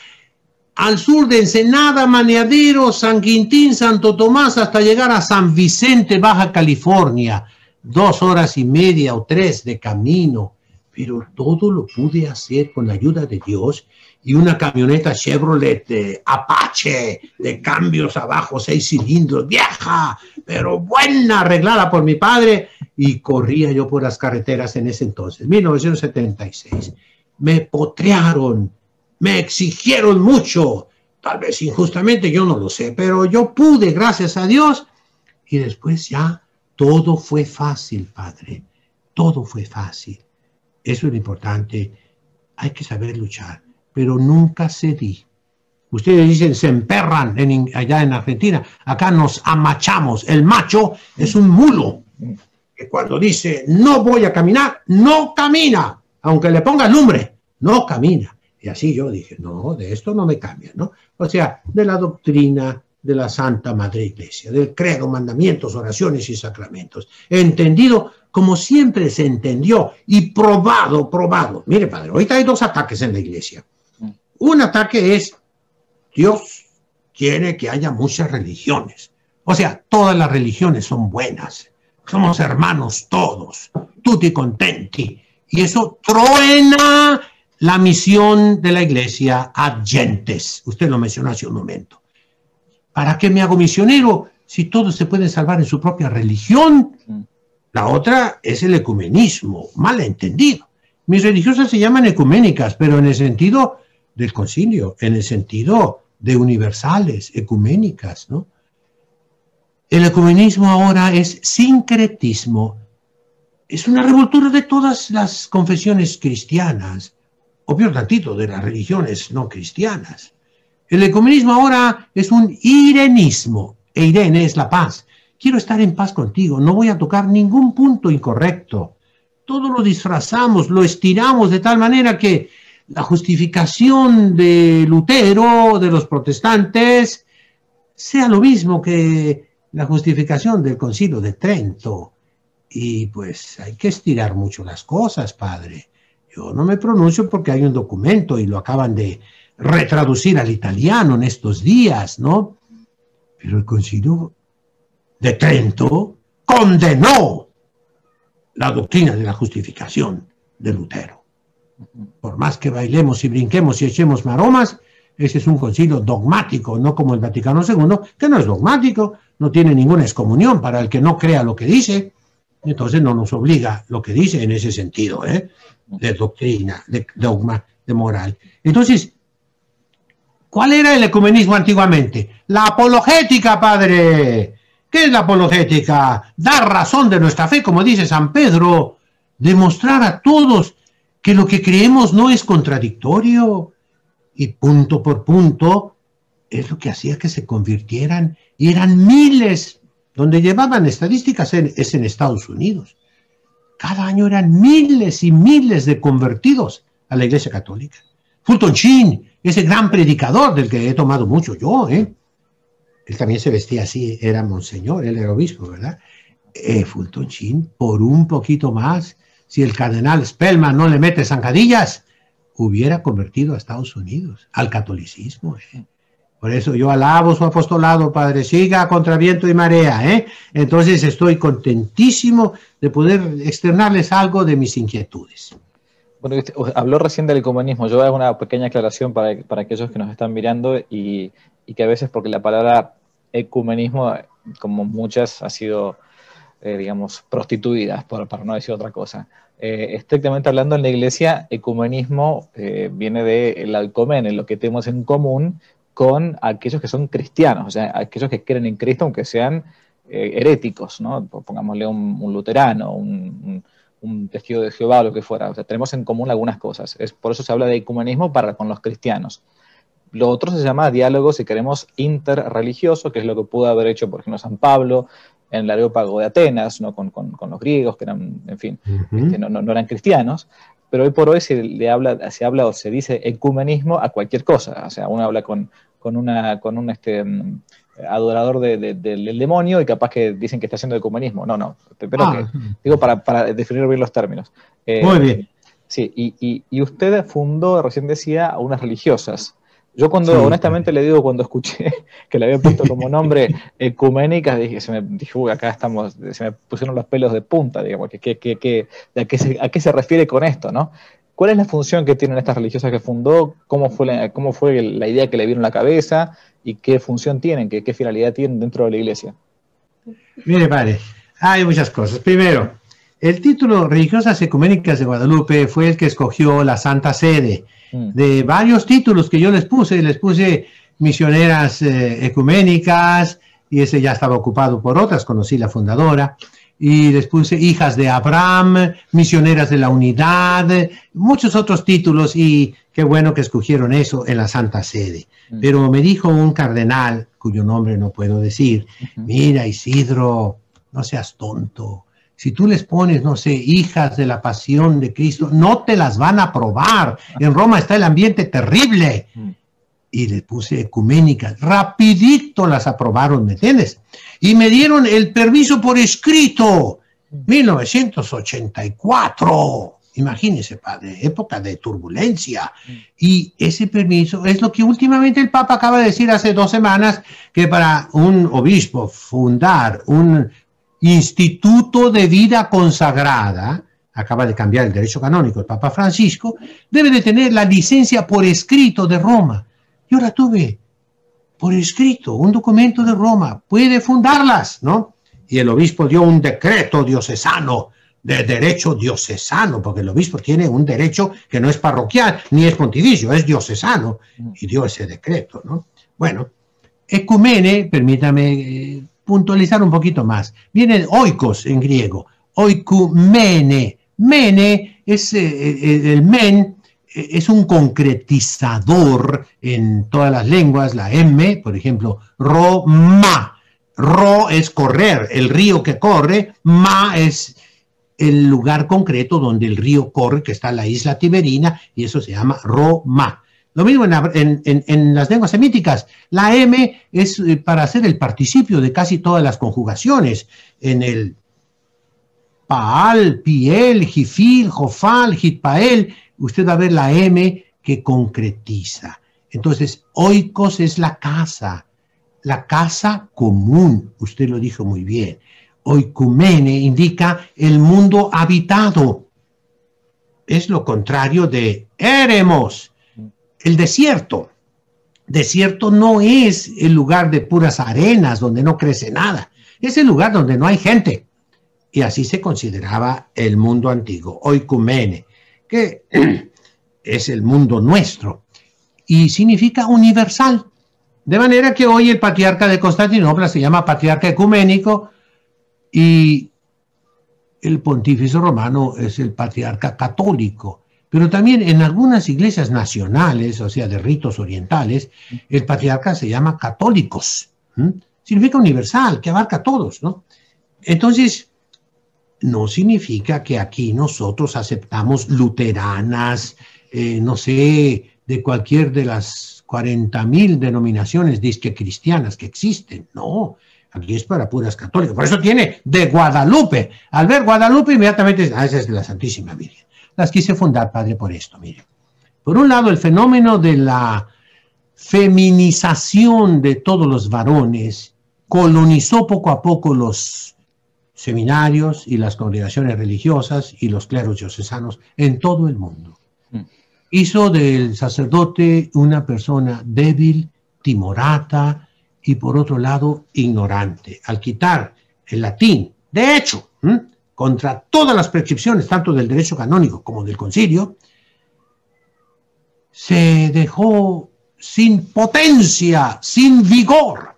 al sur de Ensenada, Maneadero, San Quintín, Santo Tomás, hasta llegar a San Vicente, Baja California. 2 horas y media o 3 de camino, pero todo lo pude hacer con la ayuda de Dios y una camioneta Chevrolet Apache de cambios abajo, 6 cilindros, vieja, pero buena, arreglada por mi padre, y corría yo por las carreteras en ese entonces, 1976. Me potrearon, me exigieron mucho, tal vez injustamente, yo no lo sé, pero yo pude, gracias a Dios, y después ya todo fue fácil, padre, todo fue fácil. Eso es lo importante, hay que saber luchar, pero nunca cedí. Ustedes dicen se emperran allá en Argentina, acá nos amachamos. El macho es un mulo, que cuando dice no voy a caminar, no camina, aunque le ponga lumbre, no camina. Y así yo dije, no, de esto no me cambia, ¿no? O sea, de la doctrina de la Santa Madre Iglesia, del credo, mandamientos, oraciones y sacramentos. Entendido como siempre se entendió y probado. Mire, padre, ahorita hay 2 ataques en la Iglesia. Un ataque es, Dios quiere que haya muchas religiones. O sea, todas las religiones son buenas. Somos hermanos todos, tutti contenti. Y eso truena la misión de la Iglesia ad gentes. Usted lo mencionó hace un momento. ¿Para qué me hago misionero si todos se pueden salvar en su propia religión? La otra es el ecumenismo, mal entendido. Mis religiosas se llaman ecuménicas, pero en el sentido del concilio, en el sentido de universales, ecuménicas, ¿no? El ecumenismo ahora es sincretismo. Es una revoltura de todas las confesiones cristianas, o peor tantito, de las religiones no cristianas. El ecumenismo ahora es un irenismo, e Irene es la paz. Quiero estar en paz contigo, no voy a tocar ningún punto incorrecto. Todo lo disfrazamos, lo estiramos de tal manera que la justificación de Lutero, de los protestantes, sea lo mismo que la justificación del Concilio de Trento. Y pues hay que estirar mucho las cosas, padre. Yo no me pronuncio porque hay un documento y lo acaban de retraducir al italiano en estos días, ¿no? Pero el Concilio de Trento condenó la doctrina de la justificación de Lutero. Por más que bailemos y brinquemos y echemos maromas, ese es un concilio dogmático, no como el Vaticano II, que no es dogmático, no tiene ninguna excomunión para el que no crea lo que dice. Entonces no nos obliga lo que dice en ese sentido, de doctrina, de dogma, de moral. Entonces, ¿cuál era el ecumenismo antiguamente? La apologética, padre. ¿Qué es la apologética? Dar razón de nuestra fe, como dice San Pedro, demostrar a todos que lo que creemos no es contradictorio, y punto por punto es lo que hacía que se convirtieran, y eran miles. Donde llevaban estadísticas es en Estados Unidos. Cada año eran miles y miles de convertidos a la Iglesia Católica. Fulton Sheen, ese gran predicador del que he tomado mucho yo, él también se vestía así, era monseñor, él era obispo, ¿verdad? Fulton Sheen, por un poquito más, si el cardenal Spellman no le mete zancadillas, hubiera convertido a Estados Unidos al catolicismo. Por eso yo alabo su apostolado, padre, siga contra viento y marea, Entonces estoy contentísimo de poder externarles algo de mis inquietudes. Bueno, usted habló recién del ecumenismo. Yo hago una pequeña aclaración para aquellos que nos están mirando y que a veces, porque la palabra ecumenismo, como muchas, ha sido, digamos, prostituida, para no decir otra cosa. Estrictamente hablando, en la Iglesia, ecumenismo viene del alcomen, lo que tenemos en común con aquellos que son cristianos, o sea, aquellos que creen en Cristo, aunque sean heréticos, ¿no? Pongámosle un luterano, un testigo de Jehová, lo que fuera. O sea, tenemos en común algunas cosas. Por eso se habla de ecumenismo con los cristianos. Lo otro se llama diálogo, si queremos, interreligioso, que es lo que pudo haber hecho, por ejemplo, San Pablo en el Areópago de Atenas, ¿no? con los griegos, que eran, en fin, no eran cristianos. Pero hoy por hoy se habla o se dice ecumenismo a cualquier cosa. O sea, uno habla con un adorador del demonio y capaz que dicen que está haciendo ecumenismo. No. Pero digo para definir bien los términos. Muy bien. Sí, y usted fundó, recién decía, unas religiosas. Yo honestamente le digo, cuando escuché que le habían puesto como nombre ecuménicas, dije, acá se me pusieron los pelos de punta, digamos, ¿a qué se refiere con esto, no? ¿Cuál es la función que tienen estas religiosas que fundó? ¿Cómo fue la idea que le vino en la cabeza? ¿Y qué función tienen? ¿Qué finalidad tienen dentro de la iglesia? Mire, padre, hay muchas cosas. Primero, el título Religiosas Ecuménicas de Guadalupe fue el que escogió la Santa Sede. De varios títulos que yo les puse misioneras ecuménicas, y ese ya estaba ocupado por otras, conocí la fundadora, y les puse hijas de Abraham, misioneras de la unidad, muchos otros títulos, y qué bueno que escogieron eso en la Santa Sede. Pero me dijo un cardenal, cuyo nombre no puedo decir, mira, Isidro, no seas tonto. Si tú les pones, no sé, hijas de la pasión de Cristo, no te las van a aprobar. En Roma está el ambiente terrible. Y les puse ecuménicas. Rapidito las aprobaron, ¿me entiendes? Y me dieron el permiso por escrito. 1984. Imagínese, padre, época de turbulencia. Y ese permiso es lo que últimamente el Papa acaba de decir hace 2 semanas, que para un obispo fundar un Instituto de Vida Consagrada, acaba de cambiar el derecho canónico el Papa Francisco, debe de tener la licencia por escrito de Roma. Yo la tuve por escrito, un documento de Roma, puede fundarlas, ¿no? Y el obispo dio un decreto diocesano, de derecho diocesano, porque el obispo tiene un derecho que no es parroquial, ni es pontificio, es diocesano, y dio ese decreto, ¿no? Bueno, ecumene, permítame puntualizar un poquito más. Viene oikos en griego, oikumene. Mene es el men, es un concretizador en todas las lenguas, la M, por ejemplo, Roma. Ro es correr, el río que corre, ma es el lugar concreto donde el río corre, que está en la isla Tiberina, y eso se llama Roma. Lo mismo en las lenguas semíticas. La M es para hacer el participio de casi todas las conjugaciones. En el Paal, Piel, Jifil, Jofal, Jitpael, usted va a ver la M que concretiza. Entonces, oikos es la casa común. Usted lo dijo muy bien. Oikumene indica el mundo habitado. Es lo contrario de eremos. El desierto. Desierto no es el lugar de puras arenas donde no crece nada. Es el lugar donde no hay gente. Y así se consideraba el mundo antiguo, oikumene, que es el mundo nuestro. Y significa universal. De manera que hoy el patriarca de Constantinopla se llama patriarca ecuménico y el pontífice romano es el patriarca católico. Pero también en algunas iglesias nacionales, o sea, de ritos orientales, el patriarca se llama católicos. Significa universal, que abarca a todos, ¿no? Entonces, no significa que aquí nosotros aceptamos luteranas, no sé, de cualquier de las 40.000 denominaciones disque cristianas que existen. No, aquí es para puras católicas. Por eso tiene de Guadalupe. Al ver Guadalupe, inmediatamente, esa es de la Santísima Virgen. Las quise fundar, padre, por esto, mire. Por un lado, el fenómeno de la feminización de todos los varones colonizó poco a poco los seminarios y las congregaciones religiosas y los cleros diocesanos en todo el mundo. Hizo del sacerdote una persona débil, timorata y, por otro lado, ignorante. Al quitar el latín, de hecho, contra todas las prescripciones, tanto del derecho canónico como del concilio, se dejó sin potencia, sin vigor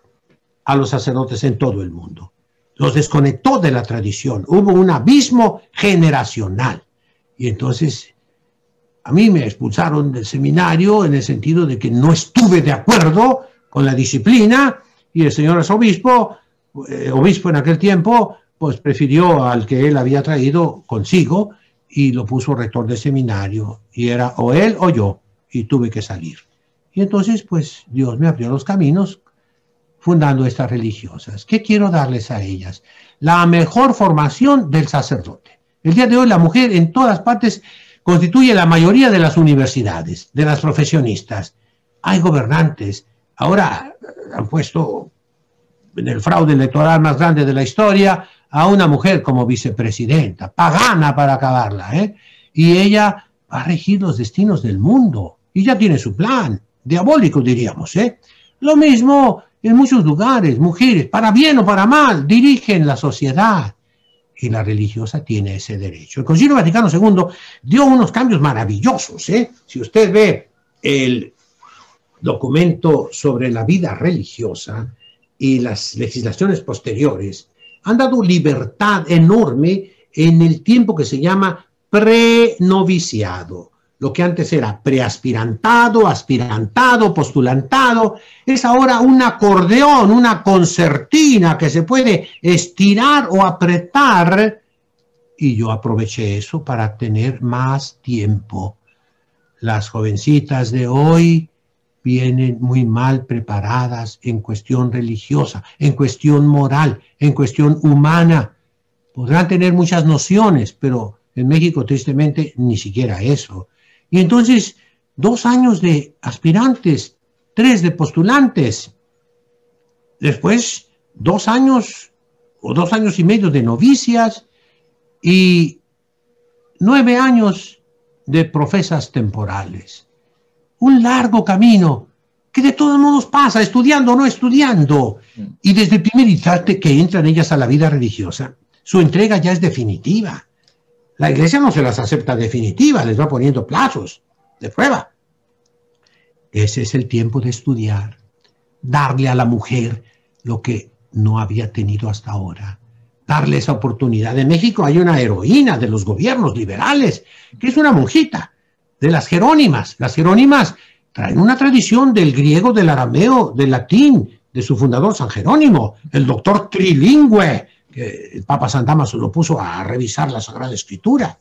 a los sacerdotes en todo el mundo. Los desconectó de la tradición. Hubo un abismo generacional. Y entonces a mí me expulsaron del seminario en el sentido de que no estuve de acuerdo con la disciplina, y el señor arzobispo, obispo en aquel tiempo, pues prefirió al que él había traído consigo y lo puso rector de seminario, y era o él o yo, y tuve que salir. Y entonces, pues, Dios me abrió los caminos fundando estas religiosas. ¿Qué quiero darles a ellas? La mejor formación del sacerdote. El día de hoy la mujer en todas partes constituye la mayoría de las universidades, de las profesionistas. Hay gobernantes. Ahora han puesto en el fraude electoral más grande de la historia a una mujer como vicepresidenta, pagana para acabarla, ¿eh? Y ella va a regir los destinos del mundo. Y ya tiene su plan, diabólico diríamos, ¿eh? Lo mismo en muchos lugares, mujeres, para bien o para mal, dirigen la sociedad. Y la religiosa tiene ese derecho. El Concilio Vaticano II dio unos cambios maravillosos, ¿eh? Si usted ve el documento sobre la vida religiosa y las legislaciones posteriores, han dado libertad enorme en el tiempo que se llama prenoviciado. Lo que antes era preaspirantado, aspirantado, postulantado, es ahora un acordeón, una concertina que se puede estirar o apretar, y yo aproveché eso para tener más tiempo. Las jovencitas de hoy vienen muy mal preparadas en cuestión religiosa, en cuestión moral, en cuestión humana. Podrán tener muchas nociones, pero en México tristemente ni siquiera eso. Y entonces 2 años de aspirantes, 3 de postulantes, después 2 años o 2 años y medio de novicias y 9 años de profesas temporales. Un largo camino que de todos modos pasa, estudiando o no estudiando. Y desde el primer instante que entran ellas a la vida religiosa, su entrega ya es definitiva. La Iglesia no se las acepta definitivas, les va poniendo plazos de prueba. Ese es el tiempo de estudiar, darle a la mujer lo que no había tenido hasta ahora, darle esa oportunidad. En México hay una heroína de los gobiernos liberales, que es una monjita, de las Jerónimas. Las Jerónimas traen una tradición del griego, del arameo, del latín, de su fundador San Jerónimo, el doctor trilingüe, que el Papa San Damaso lo puso a revisar la Sagrada Escritura.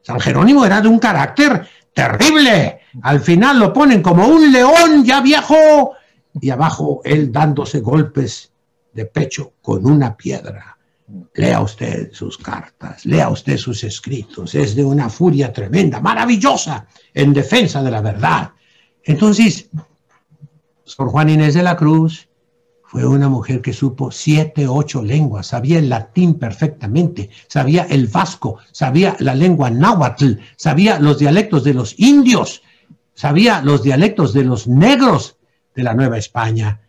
San Jerónimo era de un carácter terrible. Al final lo ponen como un león ya viejo y abajo él dándose golpes de pecho con una piedra. Lea usted sus cartas, lea usted sus escritos. Es de una furia tremenda, maravillosa, en defensa de la verdad. Entonces, Sor Juana Inés de la Cruz fue una mujer que supo 7, 8 lenguas, sabía el latín perfectamente, sabía el vasco, sabía la lengua náhuatl, sabía los dialectos de los indios, sabía los dialectos de los negros de la Nueva España,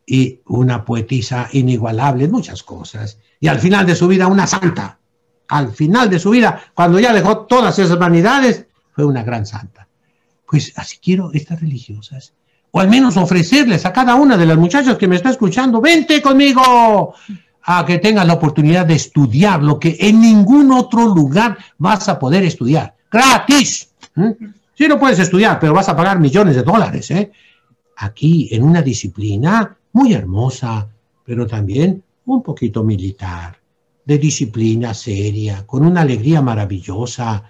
y una poetisa inigualable en muchas cosas. Y al final de su vida, una santa. Al final de su vida, cuando ya dejó todas esas vanidades, fue una gran santa. Pues así quiero estas religiosas, o al menos ofrecerles a cada una de las muchachas que me está escuchando, vente conmigo, a que tengas la oportunidad de estudiar lo que en ningún otro lugar vas a poder estudiar. ¡Gratis! Sí, no puedes estudiar, pero vas a pagar millones de dólares, ¿eh? Aquí, en una disciplina muy hermosa, pero también un poquito militar, de disciplina seria, con una alegría maravillosa,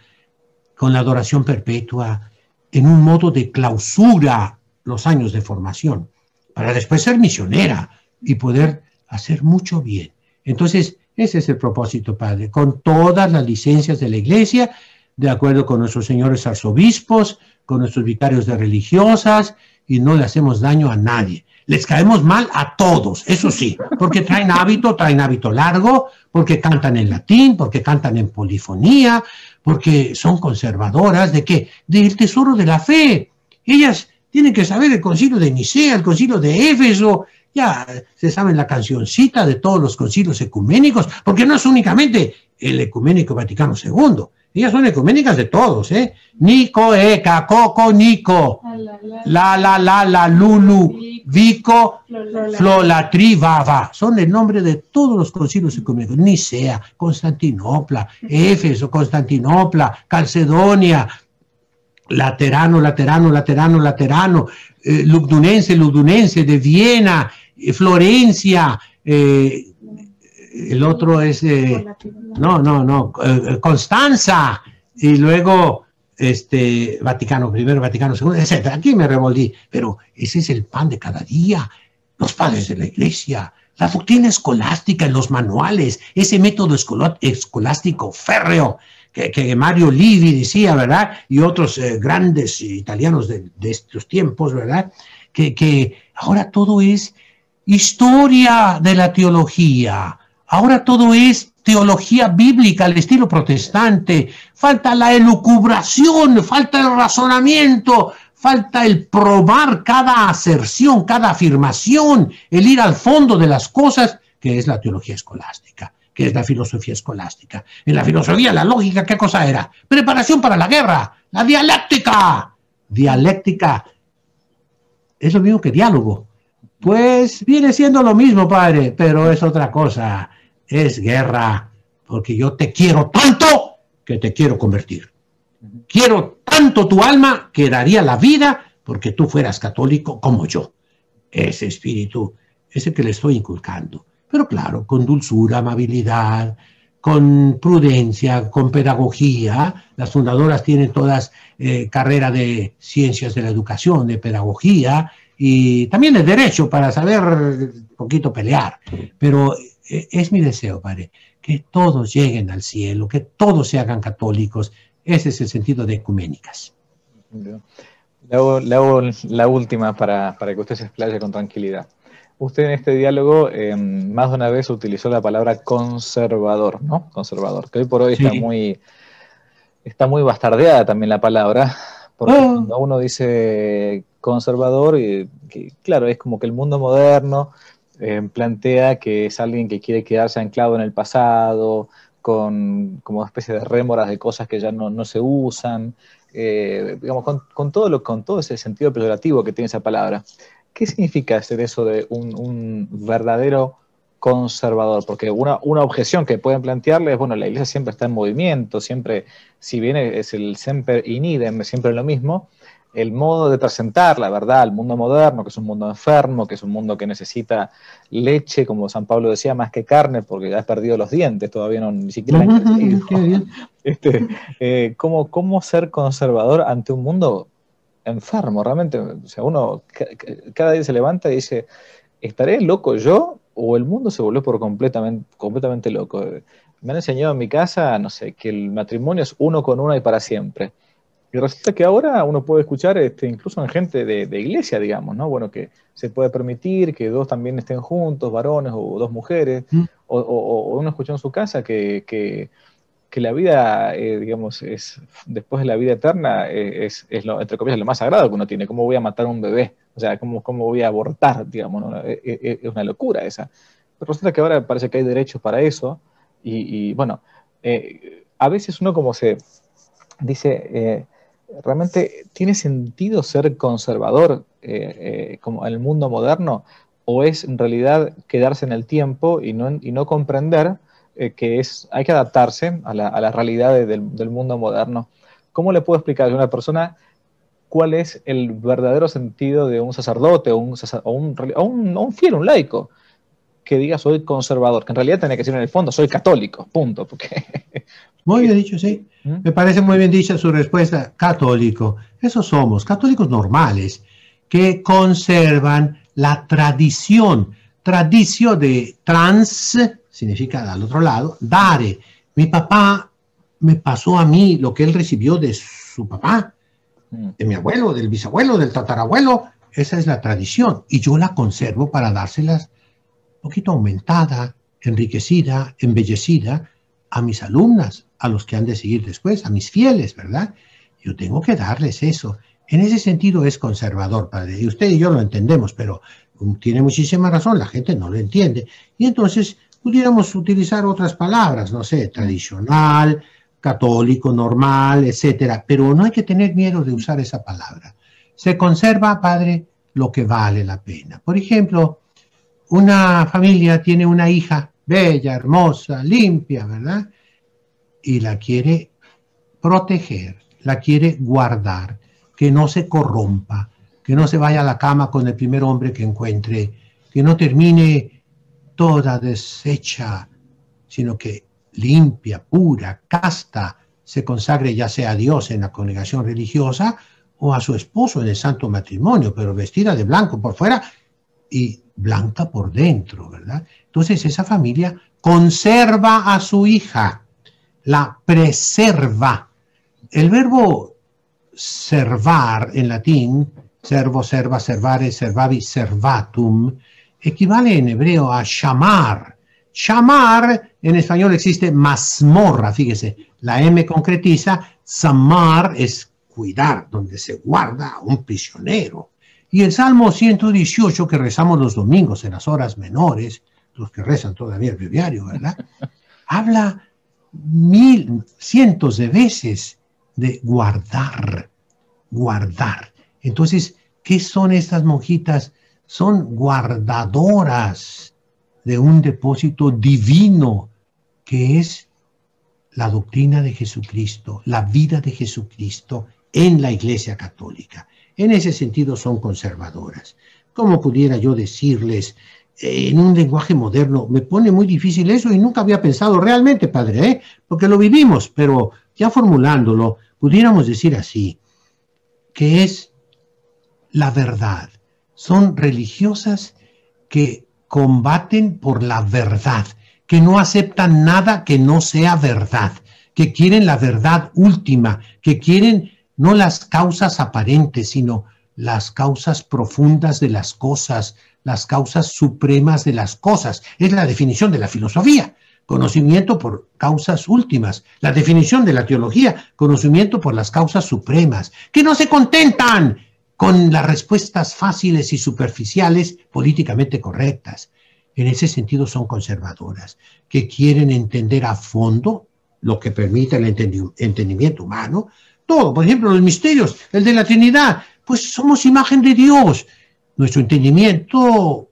con la adoración perpetua, en un modo de clausura los años de formación, para después ser misionera y poder hacer mucho bien. Entonces, ese es el propósito, Padre, con todas las licencias de la Iglesia, de acuerdo con nuestros señores arzobispos, con nuestros vicarios de religiosas, y no le hacemos daño a nadie. Les caemos mal a todos, eso sí, porque traen hábito largo, porque cantan en latín, porque cantan en polifonía, porque son conservadoras. ¿De qué? Del tesoro de la fe. Ellas tienen que saber el concilio de Nicea, el concilio de Éfeso, ya se saben la cancioncita de todos los concilios ecuménicos, porque no es únicamente el ecuménico Vaticano II, ellas son ecuménicas de todos, ¿eh? Nico, Eka, Coco, Nico, la, Lulu, Vico, Flolatri, Vava. Son el nombre de todos los concilios ecuménicos. Nicea, Constantinopla, Éfeso, Constantinopla, Calcedonia, Laterano, Laterano, Laterano, Laterano, Lugdunense, Lugdunense, de Viena, Florencia, el otro es, Constanza, y luego Vaticano I, Vaticano II, etc. Aquí me revolví, pero ese es el pan de cada día. Los padres de la iglesia, la doctrina escolástica en los manuales, ese método escolástico férreo que Mario Livi decía, ¿verdad? Y otros grandes italianos de estos tiempos, ¿verdad? Que ahora todo es historia de la teología, ahora todo es teología bíblica al estilo protestante, falta la elucubración, falta el razonamiento, falta el probar cada aserción, cada afirmación, el ir al fondo de las cosas, que es la teología escolástica, que es la filosofía escolástica. En la filosofía, la lógica, ¿qué cosa era? Preparación para la guerra, la dialéctica. Dialéctica es lo mismo que diálogo. Pues viene siendo lo mismo, padre, pero es otra cosa. Es guerra, porque yo te quiero tanto que te quiero convertir. Quiero tanto tu alma que daría la vida porque tú fueras católico como yo. Ese espíritu es el que le estoy inculcando. Pero claro, con dulzura, amabilidad, con prudencia, con pedagogía. Las fundadoras tienen todas carrera de ciencias de la educación, de pedagogía y también de derecho para saber un poquito pelear. Pero es mi deseo, padre, que todos lleguen al cielo, que todos se hagan católicos. Ese es el sentido de ecuménicas. Le hago la última para que usted se explaye con tranquilidad. Usted en este diálogo más de una vez utilizó la palabra conservador, ¿no? Conservador, que hoy por hoy sí. está muy bastardeada también la palabra, porque cuando uno dice conservador, y que, claro, es como que el mundo moderno plantea que es alguien que quiere quedarse anclado en el pasado, con como una especie de rémoras de cosas que ya no se usan, digamos, con todo ese sentido peyorativo que tiene esa palabra. ¿Qué significa ser eso de un verdadero conservador? Porque una objeción que pueden plantearle es, bueno, la iglesia siempre está en movimiento, siempre, si bien es el semper in idem, siempre lo mismo, el modo de presentar la verdad al mundo moderno, que es un mundo enfermo, que es un mundo que necesita leche, como San Pablo decía, más que carne, porque ya has perdido los dientes, todavía ni siquiera han crecido. ¿Cómo ser conservador ante un mundo enfermo? Realmente, o sea, uno cada día se levanta y dice, ¿estaré loco yo o el mundo se volvió por completamente loco? Me han enseñado en mi casa, no sé, que el matrimonio es uno con una y para siempre. Y resulta que ahora uno puede escuchar, incluso en gente de iglesia, digamos, ¿no? Bueno, que se puede permitir que dos también estén juntos, varones o dos mujeres, o uno escuchó en su casa que la vida, digamos, después de la vida eterna, entre comillas, lo más sagrado que uno tiene. ¿Cómo voy a matar a un bebé? O sea, ¿cómo voy a abortar, digamos, ¿no? Es una locura esa. Pero resulta que ahora parece que hay derechos para eso, y bueno, a veces uno como se dice... ¿realmente tiene sentido ser conservador como en el mundo moderno? ¿O es en realidad quedarse en el tiempo y no comprender que hay que adaptarse a la realidad del mundo moderno? ¿Cómo le puedo explicar a una persona cuál es el verdadero sentido de un sacerdote o un fiel, un laico, que diga soy conservador, que en realidad tiene que decir en el fondo soy católico, punto? Porque... Muy bien dicho, sí. Me parece muy bien dicha su respuesta. Católico. Eso somos, católicos normales, que conservan la tradición. Tradición de trans, significa al otro lado, dare. Mi papá me pasó a mí lo que él recibió de su papá, de mi abuelo, del bisabuelo, del tatarabuelo. Esa es la tradición. Y yo la conservo para dárselas un poquito aumentada, enriquecida, embellecida a mis alumnas, a los que han de seguir después, a mis fieles, ¿verdad? Yo tengo que darles eso. En ese sentido es conservador, padre. Y usted y yo lo entendemos, pero tiene muchísima razón, la gente no lo entiende. Y entonces pudiéramos utilizar otras palabras, no sé, tradicional, católico, normal, etcétera. Pero no hay que tener miedo de usar esa palabra. Se conserva, padre, lo que vale la pena. Por ejemplo, una familia tiene una hija bella, hermosa, limpia, ¿verdad? Y la quiere proteger, la quiere guardar. que no se corrompa, que no se vaya a la cama con el primer hombre que encuentre, que no termine toda deshecha, sino que limpia, pura, casta, se consagre ya sea a Dios en la congregación religiosa o a su esposo en el santo matrimonio, pero vestida de blanco por fuera y blanca por dentro, ¿verdad? Entonces esa familia conserva a su hija, la preserva. El verbo servar en latín, servo, serva, servare, servavi, servatum, equivale en hebreo a llamar. Llamar, en español existe mazmorra, fíjese, la M concretiza, zamar es cuidar, donde se guarda a un prisionero. Y el Salmo 118 que rezamos los domingos en las horas menores, los que rezan todavía el breviario, ¿verdad? Habla cientos de veces de guardar, guardar. Entonces, ¿qué son estas monjitas? Son guardadoras de un depósito divino que es la doctrina de Jesucristo, la vida de Jesucristo en la Iglesia Católica. En ese sentido son conservadoras. ¿Cómo pudiera yo decirles en un lenguaje moderno? Me pone muy difícil eso y nunca había pensado realmente, padre, porque lo vivimos, pero ya formulándolo, pudiéramos decir así, que es la verdad. Son religiosas que combaten por la verdad, que no aceptan nada que no sea verdad, que quieren la verdad última, que quieren no las causas aparentes, sino las causas profundas de las cosas, las causas supremas de las cosas. Es la definición de la filosofía, conocimiento por causas últimas. La definición de la teología, conocimiento por las causas supremas, que no se contentan con las respuestas fáciles y superficiales políticamente correctas. En ese sentido son conservadoras, que quieren entender a fondo lo que permite el entendimiento humano, todo, por ejemplo, los misterios, el de la Trinidad, pues somos imagen de Dios. Nuestro entendimiento,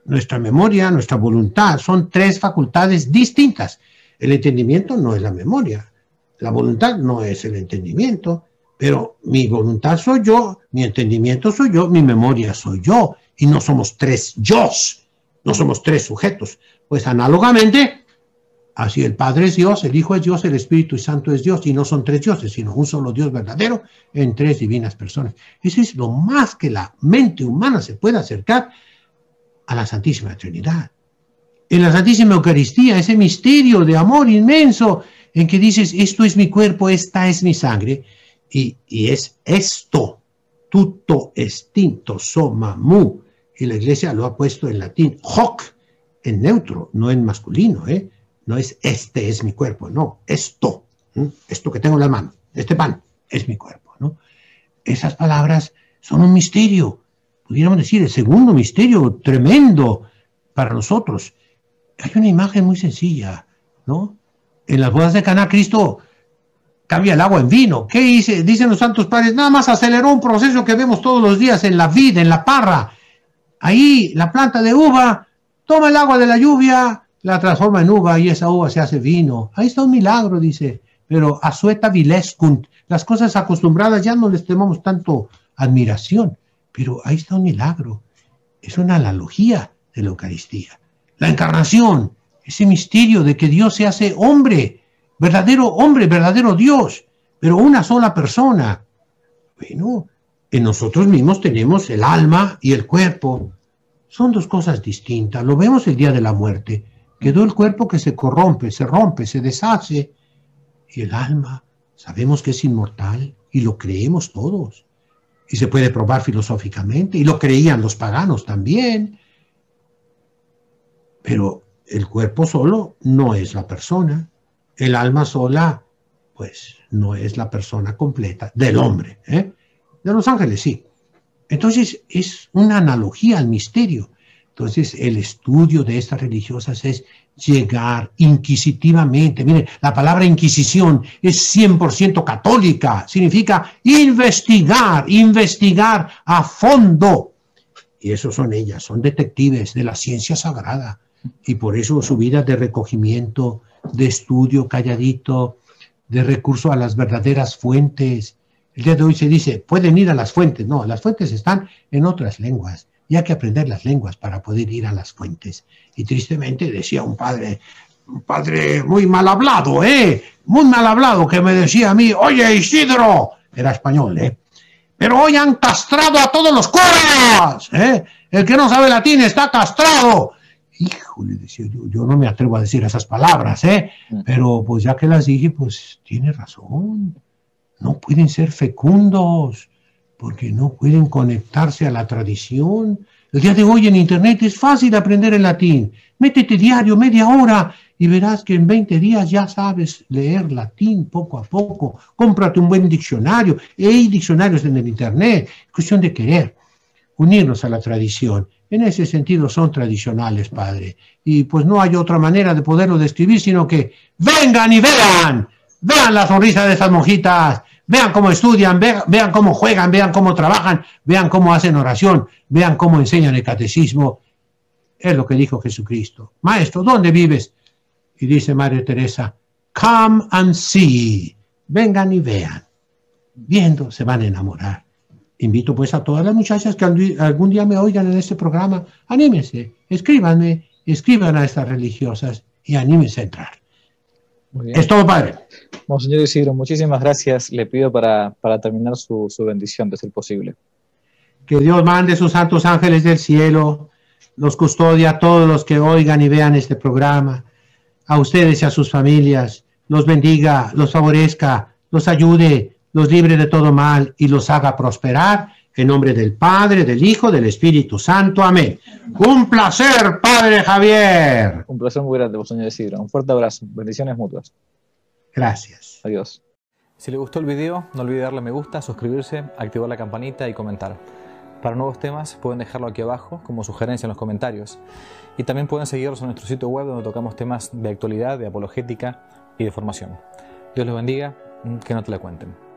nuestra memoria, nuestra voluntad, son tres facultades distintas. El entendimiento no es la memoria, la voluntad no es el entendimiento, pero mi voluntad soy yo, mi entendimiento soy yo, mi memoria soy yo, y no somos tres yos, no somos tres sujetos. Pues análogamente, así el Padre es Dios, el Hijo es Dios, el Espíritu Santo es Dios, y no son tres dioses, sino un solo Dios verdadero en tres divinas personas. Eso es lo más que la mente humana se puede acercar a la Santísima Trinidad. En la Santísima Eucaristía, ese misterio de amor inmenso en que dices, esto es mi cuerpo, esta es mi sangre, y es esto, tutto extinto, soma mu, y la Iglesia lo ha puesto en latín, hoc, en neutro, no en masculino, no es este es mi cuerpo, no, esto que tengo en la mano, este pan es mi cuerpo, ¿no? Esas palabras son un misterio, pudiéramos decir, el segundo misterio tremendo para nosotros. Hay una imagen muy sencilla, ¿no? En las bodas de Caná, Cristo cambia el agua en vino. ¿Qué dice? Dicen los santos padres, nada más aceleró un proceso que vemos todos los días en la vid, en la parra. Ahí la planta de uva toma el agua de la lluvia, la transforma en uva y esa uva se hace vino. Ahí está un milagro, dice. Pero asueta vilescunt. Las cosas acostumbradas ya no les tenemos tanto admiración. Pero ahí está un milagro. Es una analogía de la Eucaristía. La encarnación, ese misterio de que Dios se hace hombre, verdadero Dios, pero una sola persona. Bueno, en nosotros mismos tenemos el alma y el cuerpo. Son dos cosas distintas. Lo vemos el día de la muerte. Quedó el cuerpo que se corrompe, se rompe, se deshace. Y el alma, sabemos que es inmortal y lo creemos todos. Y se puede probar filosóficamente, y lo creían los paganos también. Pero el cuerpo solo no es la persona. El alma sola, pues, no es la persona completa del hombre. De los ángeles, sí. Entonces, es una analogía al misterio. Entonces, el estudio de estas religiosas es llegar inquisitivamente. Miren, la palabra inquisición es 100% católica. Significa investigar a fondo. Y eso son ellas, son detectives de la ciencia sagrada. Y por eso su vida de recogimiento, de estudio calladito, de recurso a las verdaderas fuentes, El día de hoy se dice, pueden ir a las fuentes. No, las fuentes están en otras lenguas. Y hay que aprender las lenguas para poder ir a las fuentes. Y tristemente decía un padre muy mal hablado, muy mal hablado, que me decía a mí, oye Isidro, era español, pero hoy han castrado a todos los curas, el que no sabe latín está castrado. Híjole, decía yo no me atrevo a decir esas palabras, pero pues ya que las dije, pues tiene razón. No pueden ser fecundos, porque no pueden conectarse a la tradición. El día de hoy en Internet es fácil aprender el latín. Métete diario, media hora, y verás que en 20 días ya sabes leer latín poco a poco. Cómprate un buen diccionario. Hay diccionarios en el Internet. Es cuestión de querer unirnos a la tradición. En ese sentido son tradicionales, padre. Y pues no hay otra manera de poderlo describir, sino que vengan y vean. Vean la sonrisa de esas monjitas. Vean cómo estudian, vean cómo juegan, vean cómo trabajan, vean cómo hacen oración, vean cómo enseñan el catecismo. Es lo que dijo Jesucristo. Maestro, ¿dónde vives? Y dice Madre Teresa, come and see. Vengan y vean. Viendo se van a enamorar. Invito pues a todas las muchachas que algún día me oigan en este programa, anímense, escríbanme, escriban a estas religiosas y anímense a entrar. Muy bien. Es todo, padre. Monseñor Isidro, muchísimas gracias. Le pido para terminar su bendición, de ser posible. Que Dios mande sus santos ángeles del cielo, los custodie a todos los que oigan y vean este programa, a ustedes y a sus familias, los bendiga, los favorezca, los ayude, los libre de todo mal y los haga prosperar, en nombre del Padre, del Hijo, del Espíritu Santo. Amén. Un placer, Padre Javier. Un placer muy grande, Monseñor Isidro. Un fuerte abrazo. Bendiciones mutuas. Gracias. Adiós. Si le gustó el video, no olvide darle me gusta, suscribirse, activar la campanita y comentar. Para nuevos temas pueden dejarlo aquí abajo como sugerencia en los comentarios. Y también pueden seguirnos en nuestro sitio web donde tocamos temas de actualidad, de apologética y de formación. Dios los bendiga, que no te la cuenten.